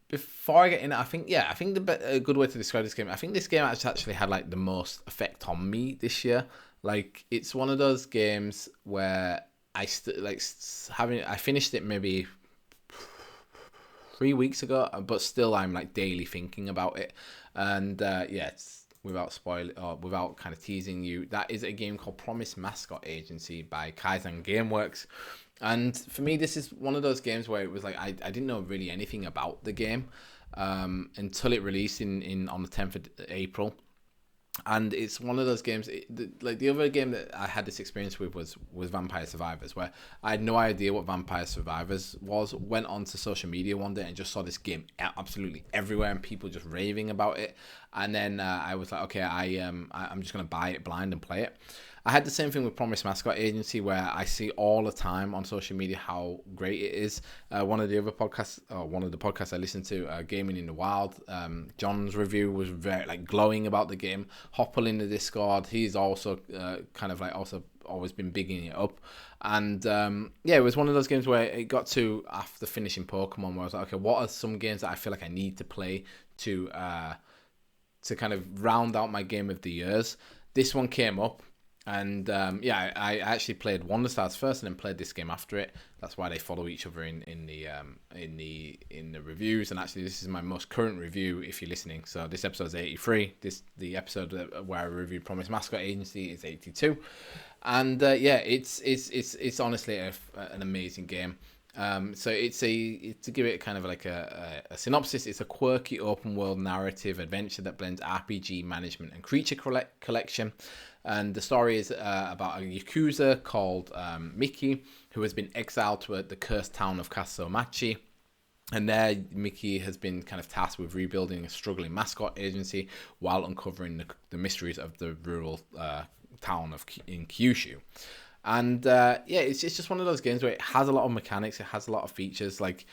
before I get in, I think a good way to describe this game, I think this game actually had like the most effect on me this year. Like, it's one of those games where I finished it maybe 3 weeks ago, but still I'm like daily thinking about it. And yeah, it's, without spoiling or without kind of teasing you, that is a game called Promise Mascot Agency by Kaizen Gameworks. And for me, this is one of those games where it was like I didn't know really anything about the game until it released on the 10th of April. And it's one of those games, like the other game that I had this experience with was Vampire Survivors, where I had no idea what Vampire Survivors was. Went onto social media one day and just saw this game absolutely everywhere, and people just raving about it. and then I was like, okay, I'm just gonna buy it blind and play it. I had the same thing with Promise Mascot Agency, where I see all the time on social media how great it is. One of the podcasts I listened to, Gaming in the Wild, John's review was very like glowing about the game. Hopple in the Discord, he's also kind of like also always been bigging it up. And yeah, it was one of those games where it got to after finishing Pokemon, where I was like, okay, what are some games that I feel like I need to play to kind of round out my game of the years? This one came up. And yeah, I actually played Wonder Stars first, and then played this game after it. That's why they follow each other in the reviews. And actually, this is my most current review if you're listening. So this episode is 83. The episode where I reviewed Promise Mascot Agency is 82. And yeah, it's honestly an amazing game. So to give it kind of like a synopsis, it's a quirky open world narrative adventure that blends RPG management and creature collection. And the story is about a Yakuza called Mickey, who has been exiled to the cursed town of Kasomachi. And there, Mickey has been kind of tasked with rebuilding a struggling mascot agency while uncovering the mysteries of the rural town in Kyushu. And yeah, it's just one of those games where it has a lot of mechanics, it has a lot of features. Like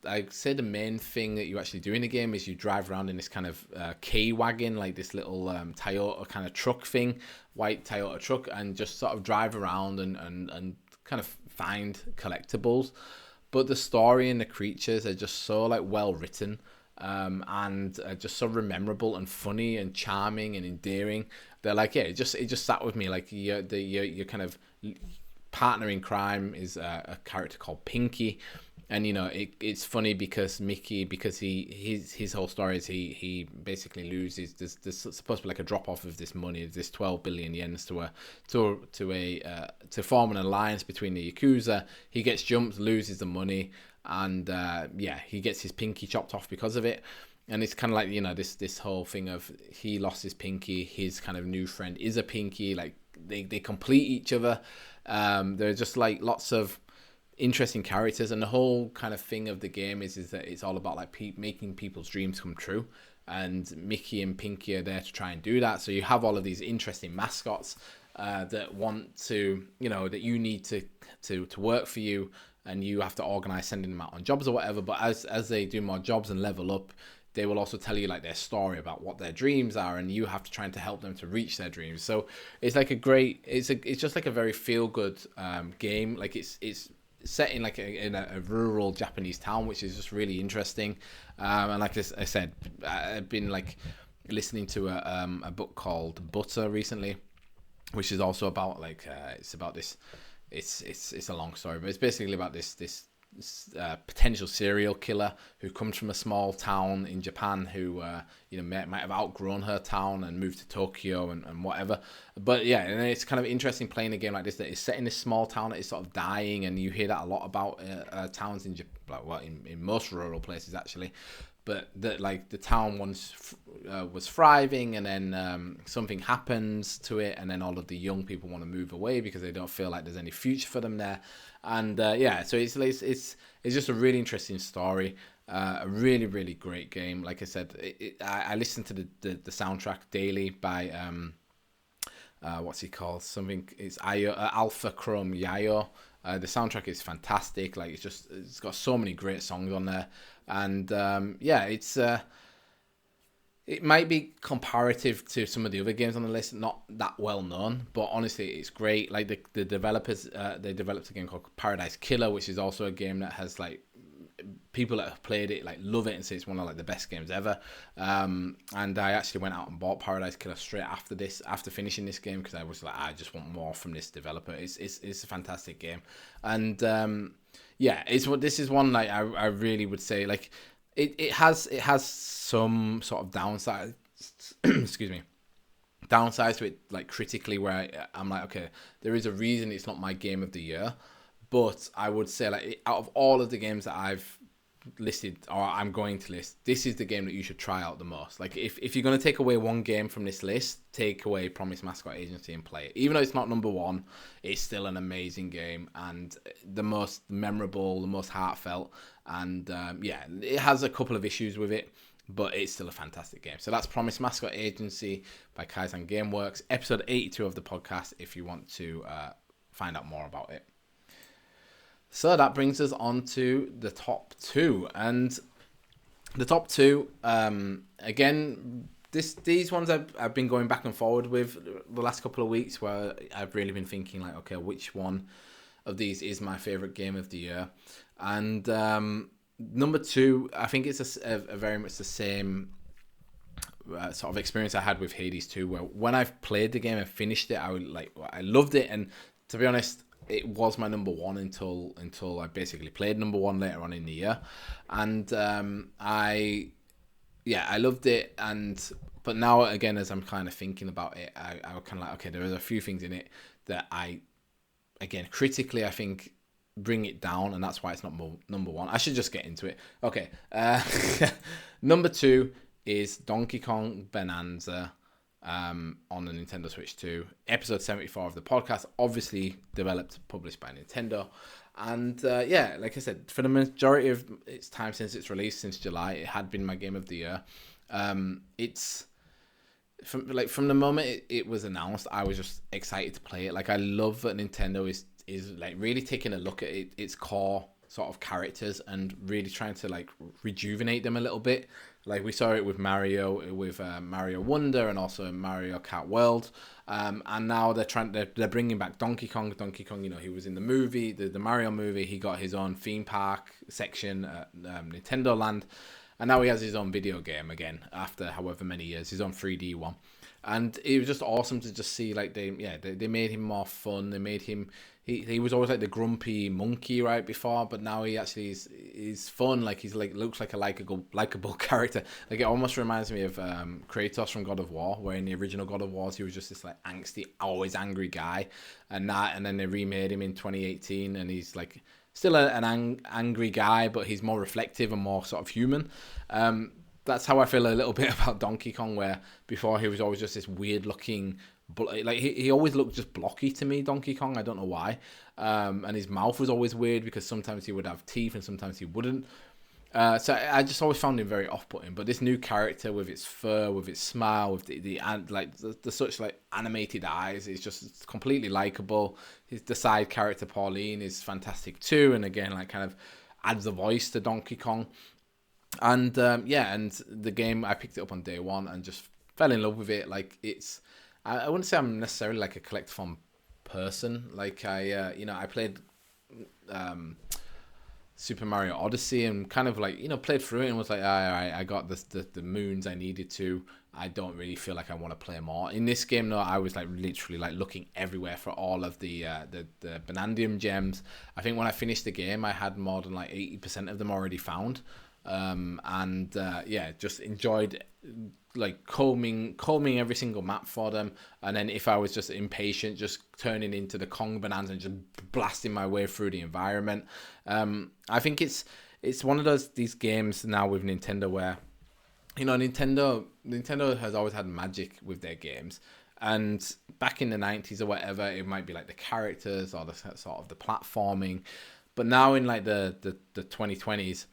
I'd say the main thing that you actually do in the game is you drive around in this kind of K-Wagon, like this little Toyota kind of truck thing, white Toyota truck, and just sort of drive around and kind of find collectibles. But the story and the creatures are just so like well written, and just so memorable and funny and charming and endearing. They're like, yeah, it just sat with me. Like your kind of partner in crime is a character called Pinky. And it's funny because Mickey, because his whole story is he basically loses. There's supposed to be like a drop off of this money, this 12 billion yens to form an alliance between the Yakuza. He gets jumped, loses the money, and yeah, he gets his pinky chopped off because of it. And it's kind of like this whole thing of he lost his pinky, his kind of new friend is a pinky. Like they complete each other. There's just like lots of interesting characters, and the whole kind of thing of the game is that it's all about like making people's dreams come true, and Mickey and Pinky are there to try and do that. So you have all of these interesting mascots that want to, that you need to work for you, and you have to organize sending them out on jobs or whatever. But as they do more jobs and level up, they will also tell you like their story about what their dreams are, and you have to try to help them to reach their dreams. So it's like it's just like a very feel good game. Like it's set in like in a rural Japanese town, which is just really interesting. And like I said, I've been like listening to a book called Butter recently, which is also about like it's about this. It's a long story, but it's basically about this potential serial killer who comes from a small town in Japan, who might have outgrown her town and moved to Tokyo and whatever. But yeah, and it's kind of interesting playing a game like this that is set in this small town that is sort of dying, and you hear that a lot about towns in Japan, well, in most rural places actually. But that like the town once was thriving, and then something happens to it, and then all of the young people want to move away because they don't feel like there's any future for them there. And yeah, so it's just a really interesting story, a really really great game. Like I said, I listen to the soundtrack daily by what's he called? Something it's Alpha Chrome Yayo. The soundtrack is fantastic. Like it's got so many great songs on there, and yeah, it might be comparative to some of the other games on the list, not that well known, but honestly, it's great. Like the developers, they developed a game called Paradise Killer, which is also a game that has like people that have played it like love it and say it's one of like the best games ever. And I actually went out and bought Paradise Killer straight after finishing this game, because I was like, I just want more from this developer. It's a fantastic game, and yeah, this is one like I really would say like it has some sort of downside excuse me, downsides to it, like critically, where I'm like, okay, there is a reason it's not my game of the year. But I would say, like, out of all of the games that I've listed, or I'm going to list, this is the game that you should try out the most. Like, if you're going to take away one game from this list, take away Promise Mascot Agency and play it. Even though it's not number one, it's still an amazing game, and the most memorable, the most heartfelt. And yeah, it has a couple of issues with it. but it's still a fantastic game. So that's Promised Mascot Agency by Kaizen Gameworks, episode 82 of the podcast, if you want to find out more about it. So that brings us on to the top two. And the top two, again, these ones I've been going back and forward with the last couple of weeks, where I've really been thinking like, okay, which one of these is my favourite game of the year? And number two, I think it's a very much the same sort of experience I had with Hades 2, where when I've played the game and finished it, I loved it, and to be honest, it was my number one until I basically played number one later on in the year, and I loved it, but now again, as I'm kind of thinking about it, I kind of like, okay, there is a few things in it that again, critically, I think bring it down, and that's why it's not number one. I should just get into it. Okay, number two is Donkey Kong Bonanza on the Nintendo Switch 2, episode 74 of the podcast, obviously published by Nintendo. And like I said, for the majority of its time since its release, since July, it had been my game of the year. It's from the moment it was announced, I was just excited to play it. Like, I love that Nintendo is like really taking a look at its core sort of characters and really trying to like rejuvenate them a little bit. Like, we saw it with Mario, with Mario Wonder, and also Mario Kart World. And now they're bringing back Donkey Kong. Donkey Kong, he was in the movie, the Mario movie. He got his own theme park section at Nintendo Land. And now he has his own video game again after however many years, his own 3D one. And it was just awesome to just see, like, they made him more fun. They made him, he was always like the grumpy monkey right before, but now he actually is fun. Like, he's like, looks like a likable character. Like, it almost reminds me of Kratos from God of War, where in the original God of Wars he was just this like angsty, always angry guy, and then they remade him in 2018, and he's like still an angry guy, but he's more reflective and more sort of human. That's how I feel a little bit about Donkey Kong, where before he was always just this weird looking, like he always looked just blocky to me, Donkey Kong. I don't know why. And his mouth was always weird because sometimes he would have teeth and sometimes he wouldn't. So I just always found him very off-putting. But this new character with its fur, with its smile, with the such like animated eyes, is just completely likable. The side character Pauline is fantastic too, and again, like, kind of adds a voice to Donkey Kong. And and the game, I picked it up on day one and just fell in love with it. Like, I wouldn't say I'm necessarily like a collectathon person. Like, I played Super Mario Odyssey and kind of like, played through it and was like, all right, I got the moons I needed to. I don't really feel like I want to play more. In this game, though, I was like literally like looking everywhere for all of the Bonandium gems. I think when I finished the game, I had more than like 80% of them already found. Just enjoyed like combing every single map for them, and then if I was just impatient, just turning into the Kong Bonanza and just blasting my way through the environment. I think it's one of these games now with Nintendo where, Nintendo has always had magic with their games, and back in the 90s or whatever, it might be like the characters or the sort of the platforming, but now in like the 2020s,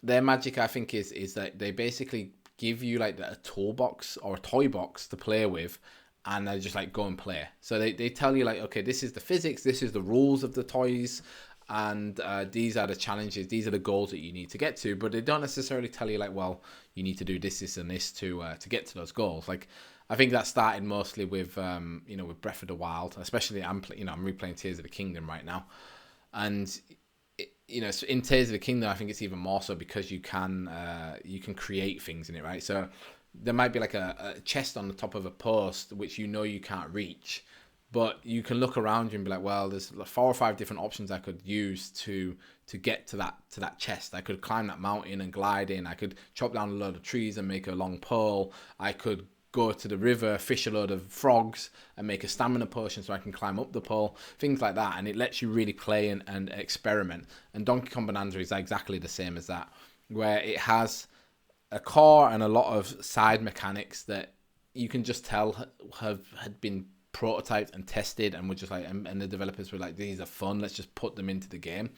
their magic, I think, is that they basically give you like a toolbox or a toy box to play with, and they just like go and play. So they tell you like, okay, this is the physics, this is the rules of the toys, and these are the challenges, these are the goals that you need to get to. But they don't necessarily tell you like, well, you need to do this, and this to get to those goals. Like, I think that started mostly with with Breath of the Wild, especially I'm replaying Tears of the Kingdom right now, and in Tears of the Kingdom, I think it's even more so because you can create things in it, right? So there might be like a chest on the top of a post which you can't reach, but you can look around you and be like, well, there's 4 or 5 different options I could use to get to that chest. I could climb that mountain and glide in. I could chop down a load of trees and make a long pole. I could go to the river, fish a load of frogs, and make a stamina potion so I can climb up the pole, things like that. And it lets you really play and experiment. And Donkey Kong Bonanza is exactly the same as that, where it has a core and a lot of side mechanics that you can just tell had been prototyped and tested, and were just like, and the developers were like, these are fun, let's just put them into the game.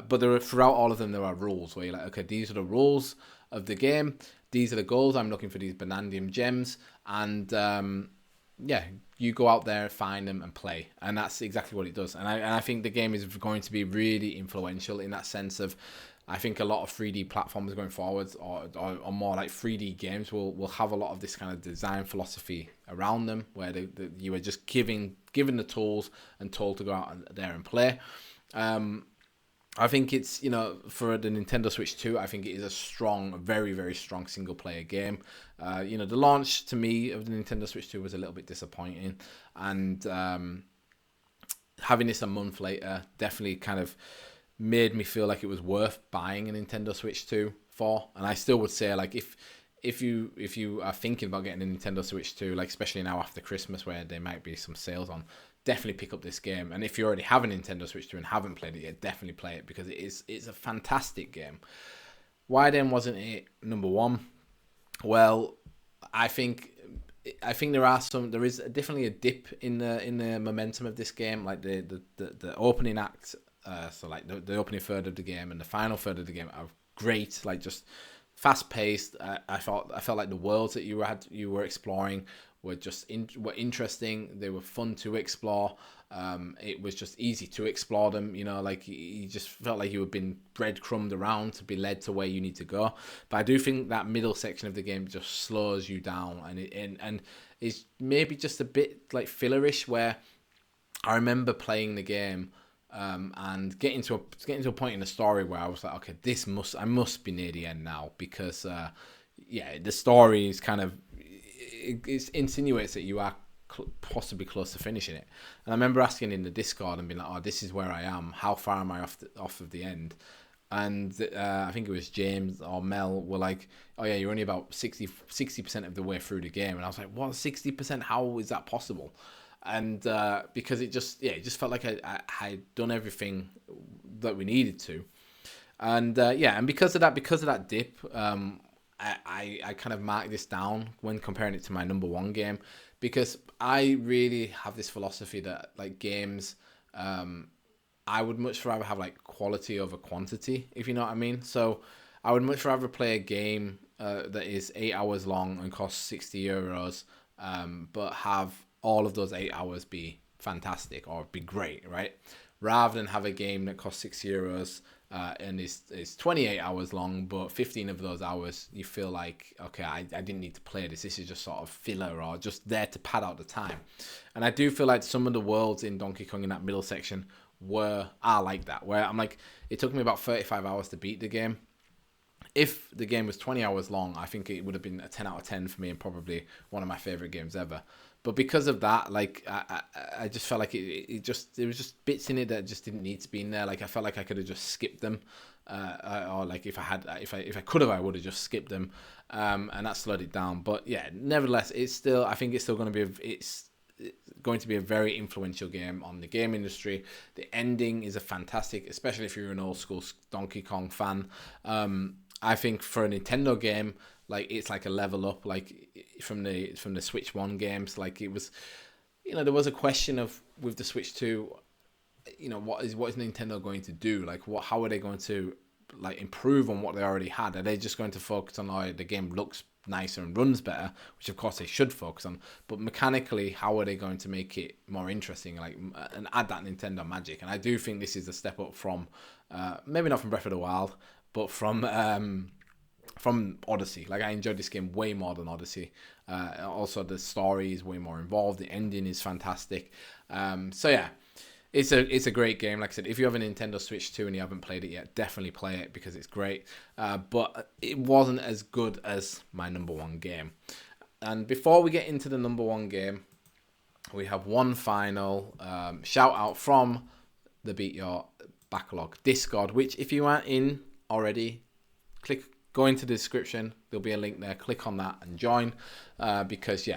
But throughout all of them, there are rules where you're like, okay, these are the rules of the game. these are the goals. I'm looking for these Banandium gems, and yeah, you go out there, find them, and play. And that's exactly what it does. And I think the game is going to be really influential in that sense of, I think a lot of 3D platforms going forwards, or more like 3D games, will have a lot of this kind of design philosophy around them, where you are just given the tools and told to go out there and play. I think it's, for the Nintendo Switch 2, I think it is a strong, very, very strong single player game. The launch to me of the Nintendo Switch 2 was a little bit disappointing, and having this a month later definitely kind of made me feel like it was worth buying a Nintendo Switch 2 for. And I still would say, like, if you are thinking about getting a Nintendo Switch 2, like especially now after Christmas where there might be some sales on, definitely pick up this game. And if you already have a Nintendo Switch 2 and haven't played it yet, definitely play it, because it's a fantastic game. Why then wasn't it number one? Well, I think there is definitely a dip in the momentum of this game. Like the opening act, so like the opening third of the game and the final third of the game are great, like just fast paced. I felt like the worlds that you were exploring were just were interesting. They were fun to explore. It was just easy to explore them. Like you just felt like you were being breadcrumbed around to be led to where you need to go. But I do think that middle section of the game just slows you down, and is maybe just a bit like fillerish. Where I remember playing the game and getting to a point in the story where I was like, okay, I must be near the end now, because the story is kind of, it insinuates that you are possibly close to finishing it. And I remember asking in the Discord and being like, oh, this is where I am. How far am I off of the end? And I think it was James or Mel were like, oh yeah, you're only about 60% of the way through the game. And I was like, what, 60%? How is that possible? And because it just felt like I had done everything that we needed to. And and because of that dip, I kind of marked this down when comparing it to my number one game, because I really have this philosophy that, like, games, I would much rather have like quality over quantity, if you know what I mean. So I would much rather play a game that is 8 hours long and costs €60, but have all of those 8 hours be fantastic or be great, right? Rather than have a game that costs €6 and is 28 hours long, but 15 of those hours you feel like, okay, I didn't need to play this. This is just sort of filler or just there to pad out the time. And I do feel like some of the worlds in Donkey Kong in that middle section are like that, where I'm like, it took me about 35 hours to beat the game. If the game was 20 hours long, I think it would have been a 10 out of 10 for me and probably one of my favorite games ever. But because of that, like, I just felt like there was just bits in it that just didn't need to be in there. Like, I felt like I could have just skipped them, or like if I could have, I would have just skipped them, and that slowed it down. But yeah, nevertheless, I think it's still going to be a very influential game on the game industry. The ending is fantastic, especially if you're an old school Donkey Kong fan. I think for a Nintendo game, like, it's like a level up, like from the Switch 1 games. Like, it was, there was a question of, with the Switch 2, what is Nintendo going to do? Like, how are they going to, like, improve on what they already had? Are they just going to focus on, oh, the game looks nicer and runs better, which of course they should focus on, but mechanically, how are they going to make it more interesting, like, and add that Nintendo magic? And I do think this is a step up from, maybe not from Breath of the Wild, but from Odyssey. Like, I enjoyed this game way more than Odyssey. Also, the story is way more involved. The ending is fantastic. So yeah, it's a great game. Like I said, if you have a Nintendo Switch 2 and you haven't played it yet, definitely play it, because it's great. But it wasn't as good as my number one game. And before we get into the number one game, we have one final shout out from the Beat Your Backlog Discord, which, if you aren't in already, go into the description. There'll be a link there. Click on that and join, because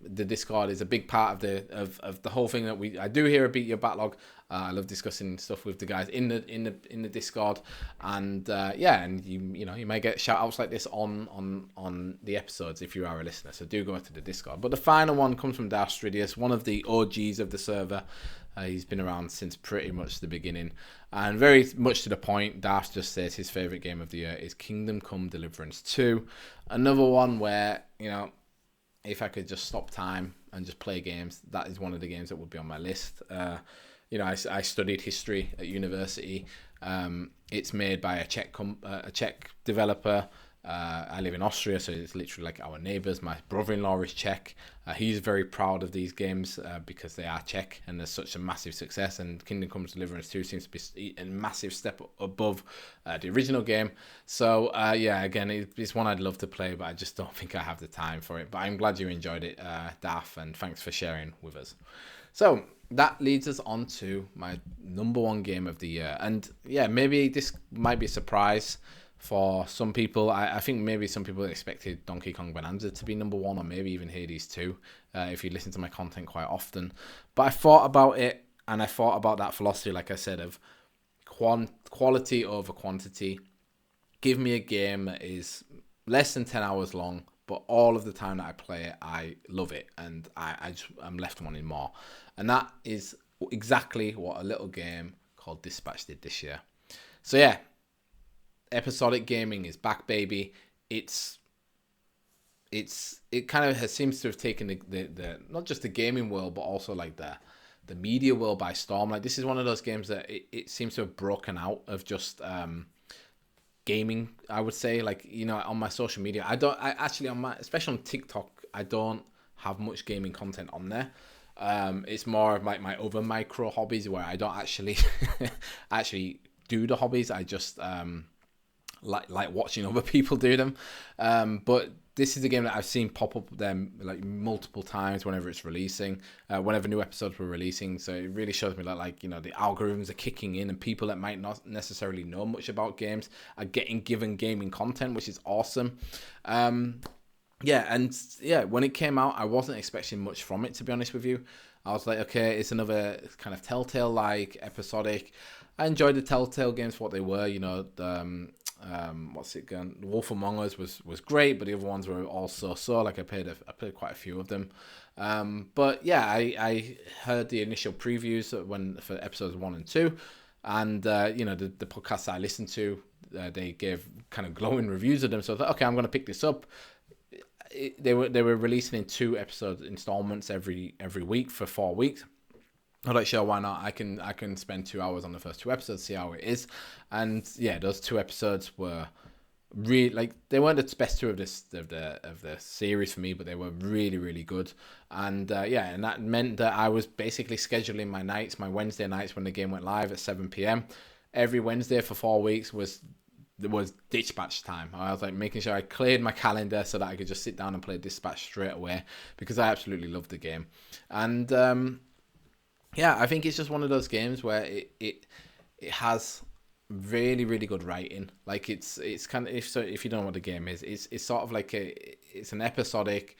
the Discord is a big part of the whole thing that I do here at Beat Your Backlog. I love discussing stuff with the guys in the Discord, and and you may get shout outs like this on the episodes if you are a listener. So do go to the Discord. But the final one comes from Darstridius, one of the OGs of the server. He's been around since pretty much the beginning. And very much to the point, Darth just says his favourite game of the year is Kingdom Come Deliverance 2. Another one where, if I could just stop time and just play games, that is one of the games that would be on my list. I studied history at university. It's made by a Czech developer. I live in Austria, so it's literally like our neighbours. My brother-in-law is Czech. He's very proud of these games because they are Czech and they're such a massive success. And Kingdom Come Deliverance 2 seems to be a massive step above the original game. So, again, it's one I'd love to play, but I just don't think I have the time for it. But I'm glad you enjoyed it, Daph, and thanks for sharing with us. So, that leads us on to my number one game of the year. And, maybe this might be a surprise for some people. I think maybe some people expected Donkey Kong Bonanza to be number one, or maybe even Hades 2, if you listen to my content quite often. But I thought about it, and I thought about that philosophy, like I said, of quality over quantity. Give me a game that is less than 10 hours long, but all of the time that I play it, I love it, and I'm left wanting more. And that is exactly what a little game called Dispatch did this year. So yeah, episodic gaming is back, baby. It kind of seems to have taken the not just the gaming world, but also like the media world by storm. Like, this is one of those games that it seems to have broken out of just gaming, I would say. Like, on my social media, especially on TikTok, I don't have much gaming content on there. It's more of like my other micro hobbies where I don't actually do the hobbies. I just like watching other people do them. But this is a game that I've seen pop up there like multiple times whenever it's releasing, whenever new episodes were releasing. So it really shows me that the algorithms are kicking in, and people that might not necessarily know much about games are getting given gaming content, which is awesome. When it came out, I wasn't expecting much from it, to be honest with you. I was like, okay, it's another kind of Telltale-like episodic. I enjoyed the Telltale games for what they were. Wolf Among Us was great, but the other ones were also so. Like, I played quite a few of them. I heard the initial previews for episodes 1 and 2, and the podcasts I listened to, they gave kind of glowing reviews of them. So I thought, okay, I'm going to pick this up. They were releasing in 2 episode installments every week for 4 weeks. I'm like, sure, why not? I can spend 2 hours on the first 2 episodes, see how it is. And yeah, those 2 episodes were really, they weren't the best 2 of the series for me, but they were really, really good. And and that meant that I was basically scheduling my Wednesday nights when the game went live at 7 p.m. Every Wednesday for 4 weeks was Dispatch time. I was like making sure I cleared my calendar so that I could just sit down and play Dispatch straight away, because I absolutely loved the game. And I think it's just one of those games where it has really, really good writing. Like, it's kind of, if you don't know what the game is, it's sort of like it's an episodic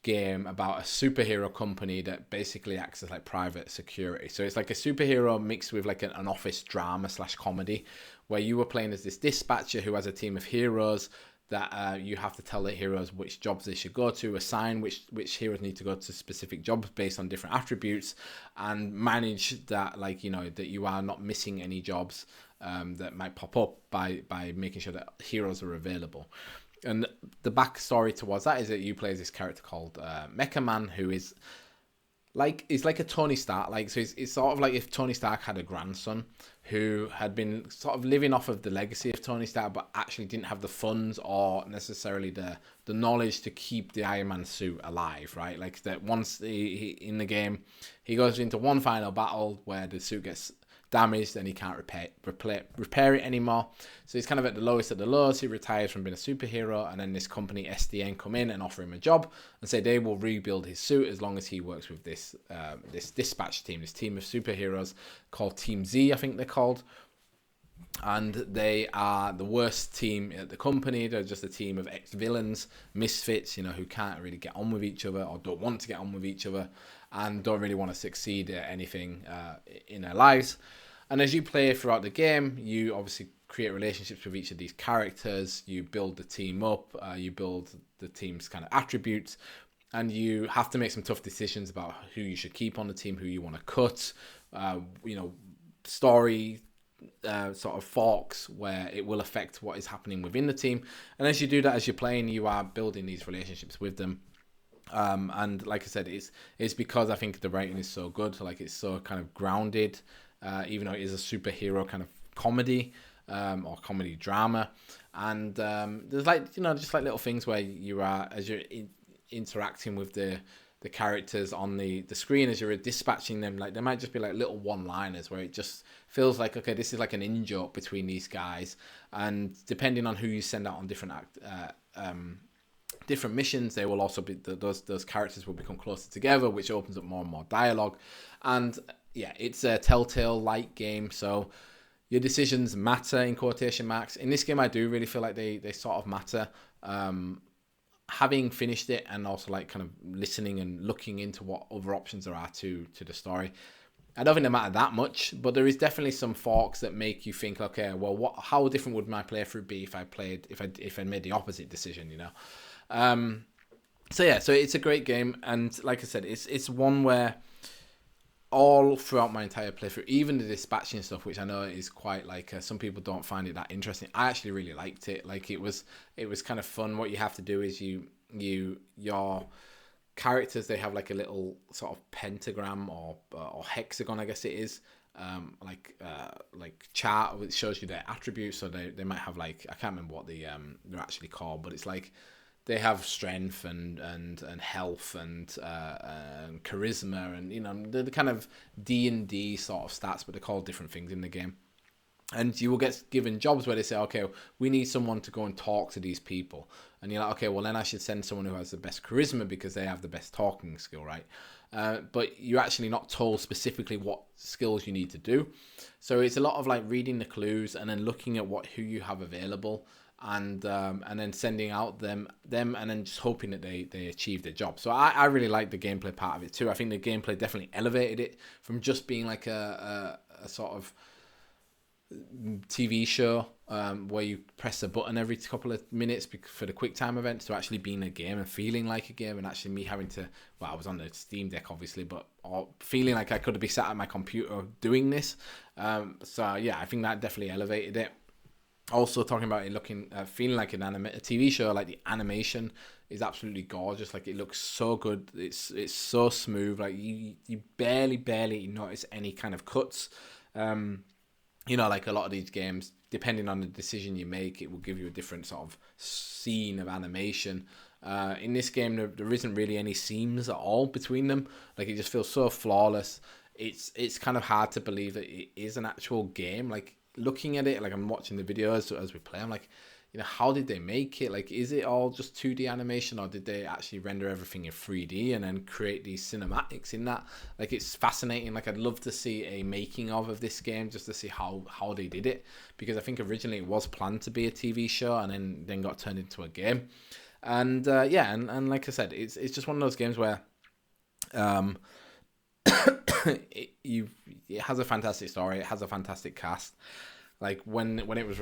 game about a superhero company that basically acts as like private security. So it's like a superhero mixed with like an office drama / comedy, where you were playing as this dispatcher who has a team of heroes that you have to tell the heroes which jobs they should go to, assign which heroes need to go to specific jobs based on different attributes, and manage that, that you are not missing any jobs that might pop up by making sure that heroes are available. And the backstory towards that is that you play as this character called Mecha Man, who is it's like a Tony Stark. So it's sort of like if Tony Stark had a grandson who had been sort of living off of the legacy of Tony Stark, but actually didn't have the funds or necessarily the knowledge to keep the Iron Man suit alive, right? Like, that once he in the game, he goes into one final battle where the suit gets damaged and he can't repair it anymore. So he's kind of at the lowest of the lows. He retires from being a superhero, and then this company SDN come in and offer him a job and say they will rebuild his suit as long as he works with this dispatch team, this team of superheroes called Team Z, I think they're called. And they are the worst team at the company. They're just a team of ex-villains, misfits, who can't really get on with each other, or don't want to get on with each other, and don't really want to succeed at anything in their lives. And as you play throughout the game, you obviously create relationships with each of these characters. You build the team up. You build the team's kind of attributes. and you have to make some tough decisions about who you should keep on the team, who you want to cut. Story sort of forks where it will affect what is happening within the team, and as you do that, as you're playing, you are building these relationships with them. And like I said, it's because I think the writing is so good, like it's so kind of grounded, even though it is a superhero kind of comedy or comedy drama. And there's just like little things where you are, as you're interacting with the characters on the screen, as you're dispatching them, like there might just be like little one-liners where it just feels like, okay, this is like an in-joke between these guys, and depending on who you send out on different missions, they will also be those characters will become closer together, which opens up more and more dialogue. And yeah, it's a Telltale-like game, so your decisions matter, in quotation marks. In this game, I do really feel like they sort of matter. Having finished it and also like kind of listening and looking into what other options there are to the story, I don't think they matter that much, but there is definitely some forks that make you think, okay, well, how different would my playthrough be if I made the opposite decision, you know? So it's a great game, and like I said, it's one where all throughout my entire playthrough, even the dispatching stuff, which I know is quite like some people don't find it that interesting, I actually really liked it. Like it was kind of fun. What you have to do is your characters, they have like a little sort of pentagram or hexagon, I guess it is, like chart which shows you their attributes. So they might have like, I can't remember what they're actually called, but it's like they have strength and health and charisma, and you know, they're the kind of D&D sort of stats, but they're called different things in the game. And you will get given jobs where they say, okay, we need someone to go and talk to these people. And you're like, okay, well then I should send someone who has the best charisma because they have the best talking skill, right? But you're actually not told specifically what skills you need to do. So it's a lot of like reading the clues and then looking at who you have available, and then sending out them and then just hoping that they achieve their job. So I really like the gameplay part of it too. I think the gameplay definitely elevated it from just being like a sort of TV show where you press a button every couple of minutes for the quick time events, to actually being a game and feeling like a game, and actually me having to, well, I was on the Steam Deck obviously, but feeling like I could be sat at my computer doing this. So yeah, I think that definitely elevated it. Also talking about it feeling like a TV show, like the animation is absolutely gorgeous. Like it looks so good. It's so smooth. Like you barely notice any kind of cuts. You know, like a lot of these games, depending on the decision you make, it will give you a different sort of scene of animation. In this game, there isn't really any seams at all between them. Like it just feels so flawless. It's kind of hard to believe that it is an actual game. Like looking at it, like I'm watching the videos as we play, I'm like, you know, how did they make it? Like, is it all just 2D animation, or did they actually render everything in 3D and then create these cinematics in that? Like, it's fascinating. Like, I'd love to see a making of this game just to see how they did it, because I think originally it was planned to be a TV show and then got turned into a game. And and like I said, it's just one of those games where it has a fantastic story, it has a fantastic cast. Like when it was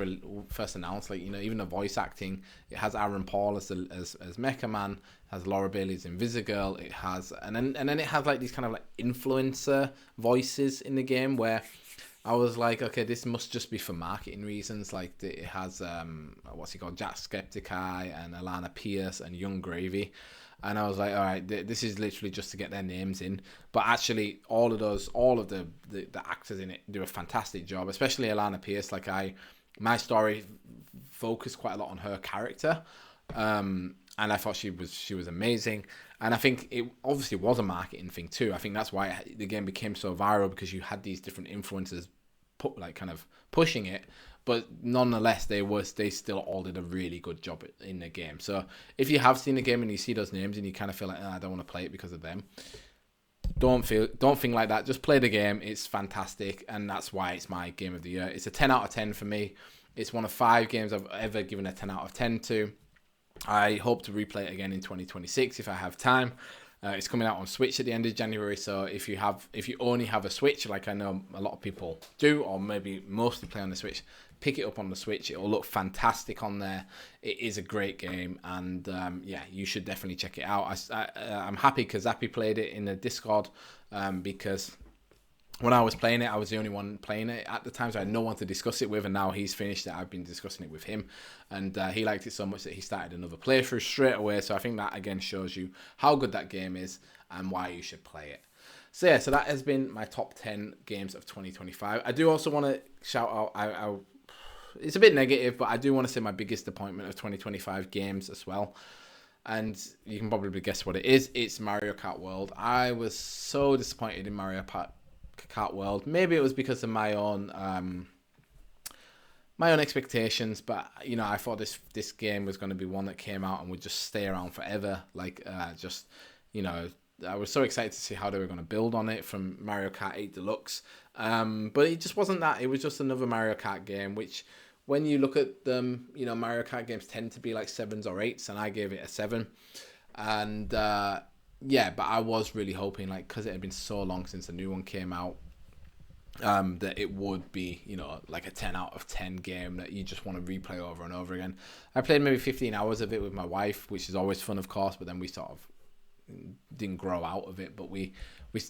first announced, like, you know, even the voice acting, it has Aaron Paul as Mecha Man, it has Laura Bailey as Invisigirl, it has and then it has like these kind of like influencer voices in the game, where I was like, okay, this must just be for marketing reasons. Like it has what's he called, Jack Skepticeye and Alana Pierce and Young Gravy. And I was like, all right, this is literally just to get their names in. But actually, all of the actors in it do a fantastic job, especially Alana Pierce. Like my story focused quite a lot on her character, and I thought she was amazing. And I think it obviously was a marketing thing too. I think that's why the game became so viral, because you had these different influencers kind of pushing it. But nonetheless, they still all did a really good job in the game. So if you have seen the game and you see those names and you kind of feel like, I don't want to play it because of them, don't think like that. Just play the game. It's fantastic, and that's why it's my game of the year. It's a 10 out of 10 for me. It's one of 5 games I've ever given a 10 out of 10 to. I hope to replay it again in 2026 if I have time. It's coming out on Switch at the end of January, so if you only have a Switch, like I know a lot of people do, or maybe mostly play on the Switch, pick it up on the Switch. It will look fantastic on there. It is a great game, and you should definitely check it out. I'm happy because Zappy played it in the Discord, because when I was playing it, I was the only one playing it at the time, so I had no one to discuss it with, and now he's finished it. I've been discussing it with him, and he liked it so much that he started another playthrough straight away, so I think that, again, shows you how good that game is and why you should play it. So yeah, so that has been my top 10 games of 2025. I do also want to shout out, it's a bit negative, but I do want to say my biggest disappointment of 2025 games as well. And you can probably guess what it is. It's Mario Kart World. I was so disappointed in Mario Kart World. Maybe it was because of my own expectations, but I thought this game was going to be one that came out and would just stay around forever. I was so excited to see how they were going to build on it from Mario Kart 8 Deluxe. But it just wasn't that. It was just another Mario Kart game, which, when you look at them, Mario Kart games tend to be like 7s or 8s, and I gave it a 7. And but I was really hoping, because it had been so long since the new one came out, that it would be, like a 10 out of 10 game that you just want to replay over and over again. I played maybe 15 hours of it with my wife, which is always fun, of course, but then we sort of didn't grow out of it, but we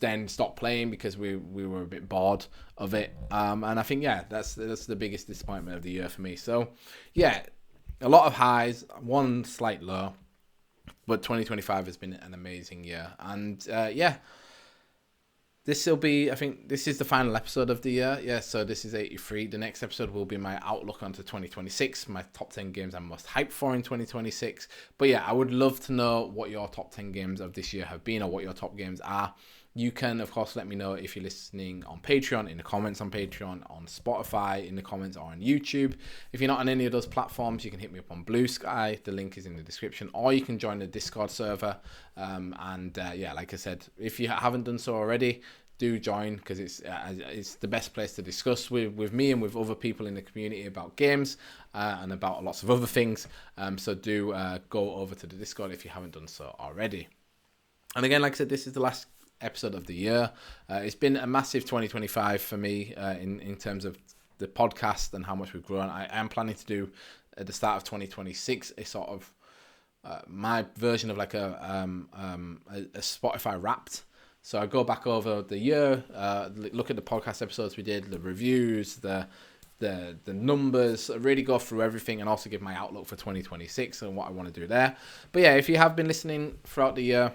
then stopped playing because we were a bit bored of it, and I think that's the biggest disappointment of the year for me. So a lot of highs, one slight low, but 2025 has been an amazing year. And this will be, I think this is the final episode of the year. So this is 83. The next episode will be my outlook onto 2026, my top 10 games I'm most hyped for in 2026. But I would love to know what your top 10 games of this year have been, or what your top games are. You can, of course, let me know if you're listening on Patreon, in the comments on Patreon, on Spotify, in the comments, or on YouTube. If you're not on any of those platforms, you can hit me up on Blue Sky. The link is in the description, or you can join the Discord server. Like I said, if you haven't done so already, do join, because it's the best place to discuss with me and with other people in the community about games and about lots of other things. So do go over to the Discord if you haven't done so already. And again, like I said, this is the last episode of the year. It's been a massive 2025 for me in terms of the podcast and how much we've grown. I am planning to do at the start of 2026 a sort of my version of like a Spotify Wrapped. So I go back over the year, look at the podcast episodes we did, the reviews, the numbers, really go through everything, and also give my outlook for 2026 and what I want to do there. But if you have been listening throughout the year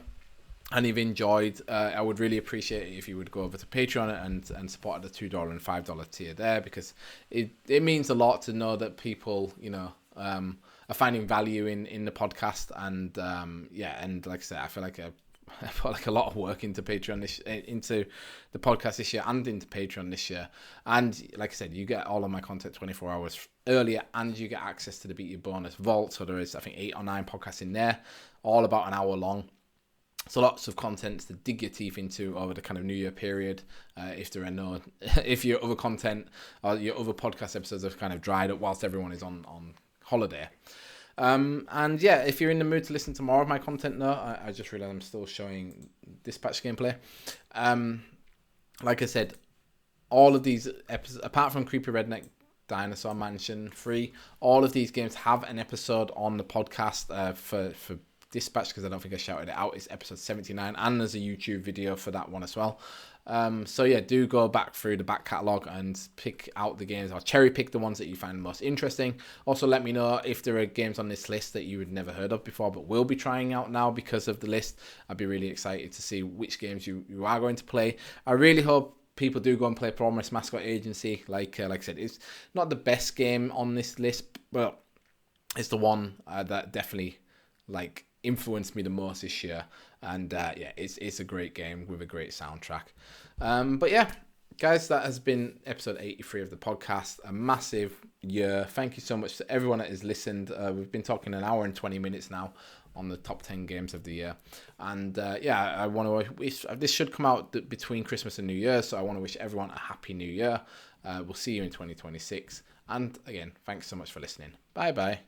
and you've enjoyed, I would really appreciate it if you would go over to Patreon and support at the $2 and $5 tier there, because it means a lot to know that people, are finding value in the podcast. And and like I said, I feel like I put like a lot of work into Patreon into the podcast this year and into Patreon this year. And like I said, you get all of my content 24 hours earlier, and you get access to the Beat Your Bonus Vault. So there is, I think, 8 or 9 podcasts in there, all about an hour long. So lots of content to dig your teeth into over the kind of New Year period. If your other content or your other podcast episodes have kind of dried up whilst everyone is on holiday. If you're in the mood to listen to more of my content now, I just realized I'm still showing Dispatch gameplay. Like I said, all of these episodes, apart from Creepy Redneck Dinosaur Mansion 3, all of these games have an episode on the podcast for Dispatch, because I don't think I shouted it out. It's episode 79, and there's a YouTube video for that one as well. Do go back through the back catalogue and pick out the games, or cherry pick the ones that you find most interesting. Also, let me know if there are games on this list that you had never heard of before but will be trying out now because of the list. I'd be really excited to see which games you are going to play. I really hope people do go and play Promise Mascot Agency. Like I said, it's not the best game on this list, but it's the one that definitely influenced me the most this year. And it's a great game with a great soundtrack. Guys, that has been episode 83 of the podcast. A massive year. Thank you so much to everyone that has listened. We've been talking an hour and 20 minutes now on the top 10 games of the year. And I want to wish, this should come out between Christmas and New Year, so I want to wish everyone a happy New Year. We'll see you in 2026. And again, thanks so much for listening. Bye bye.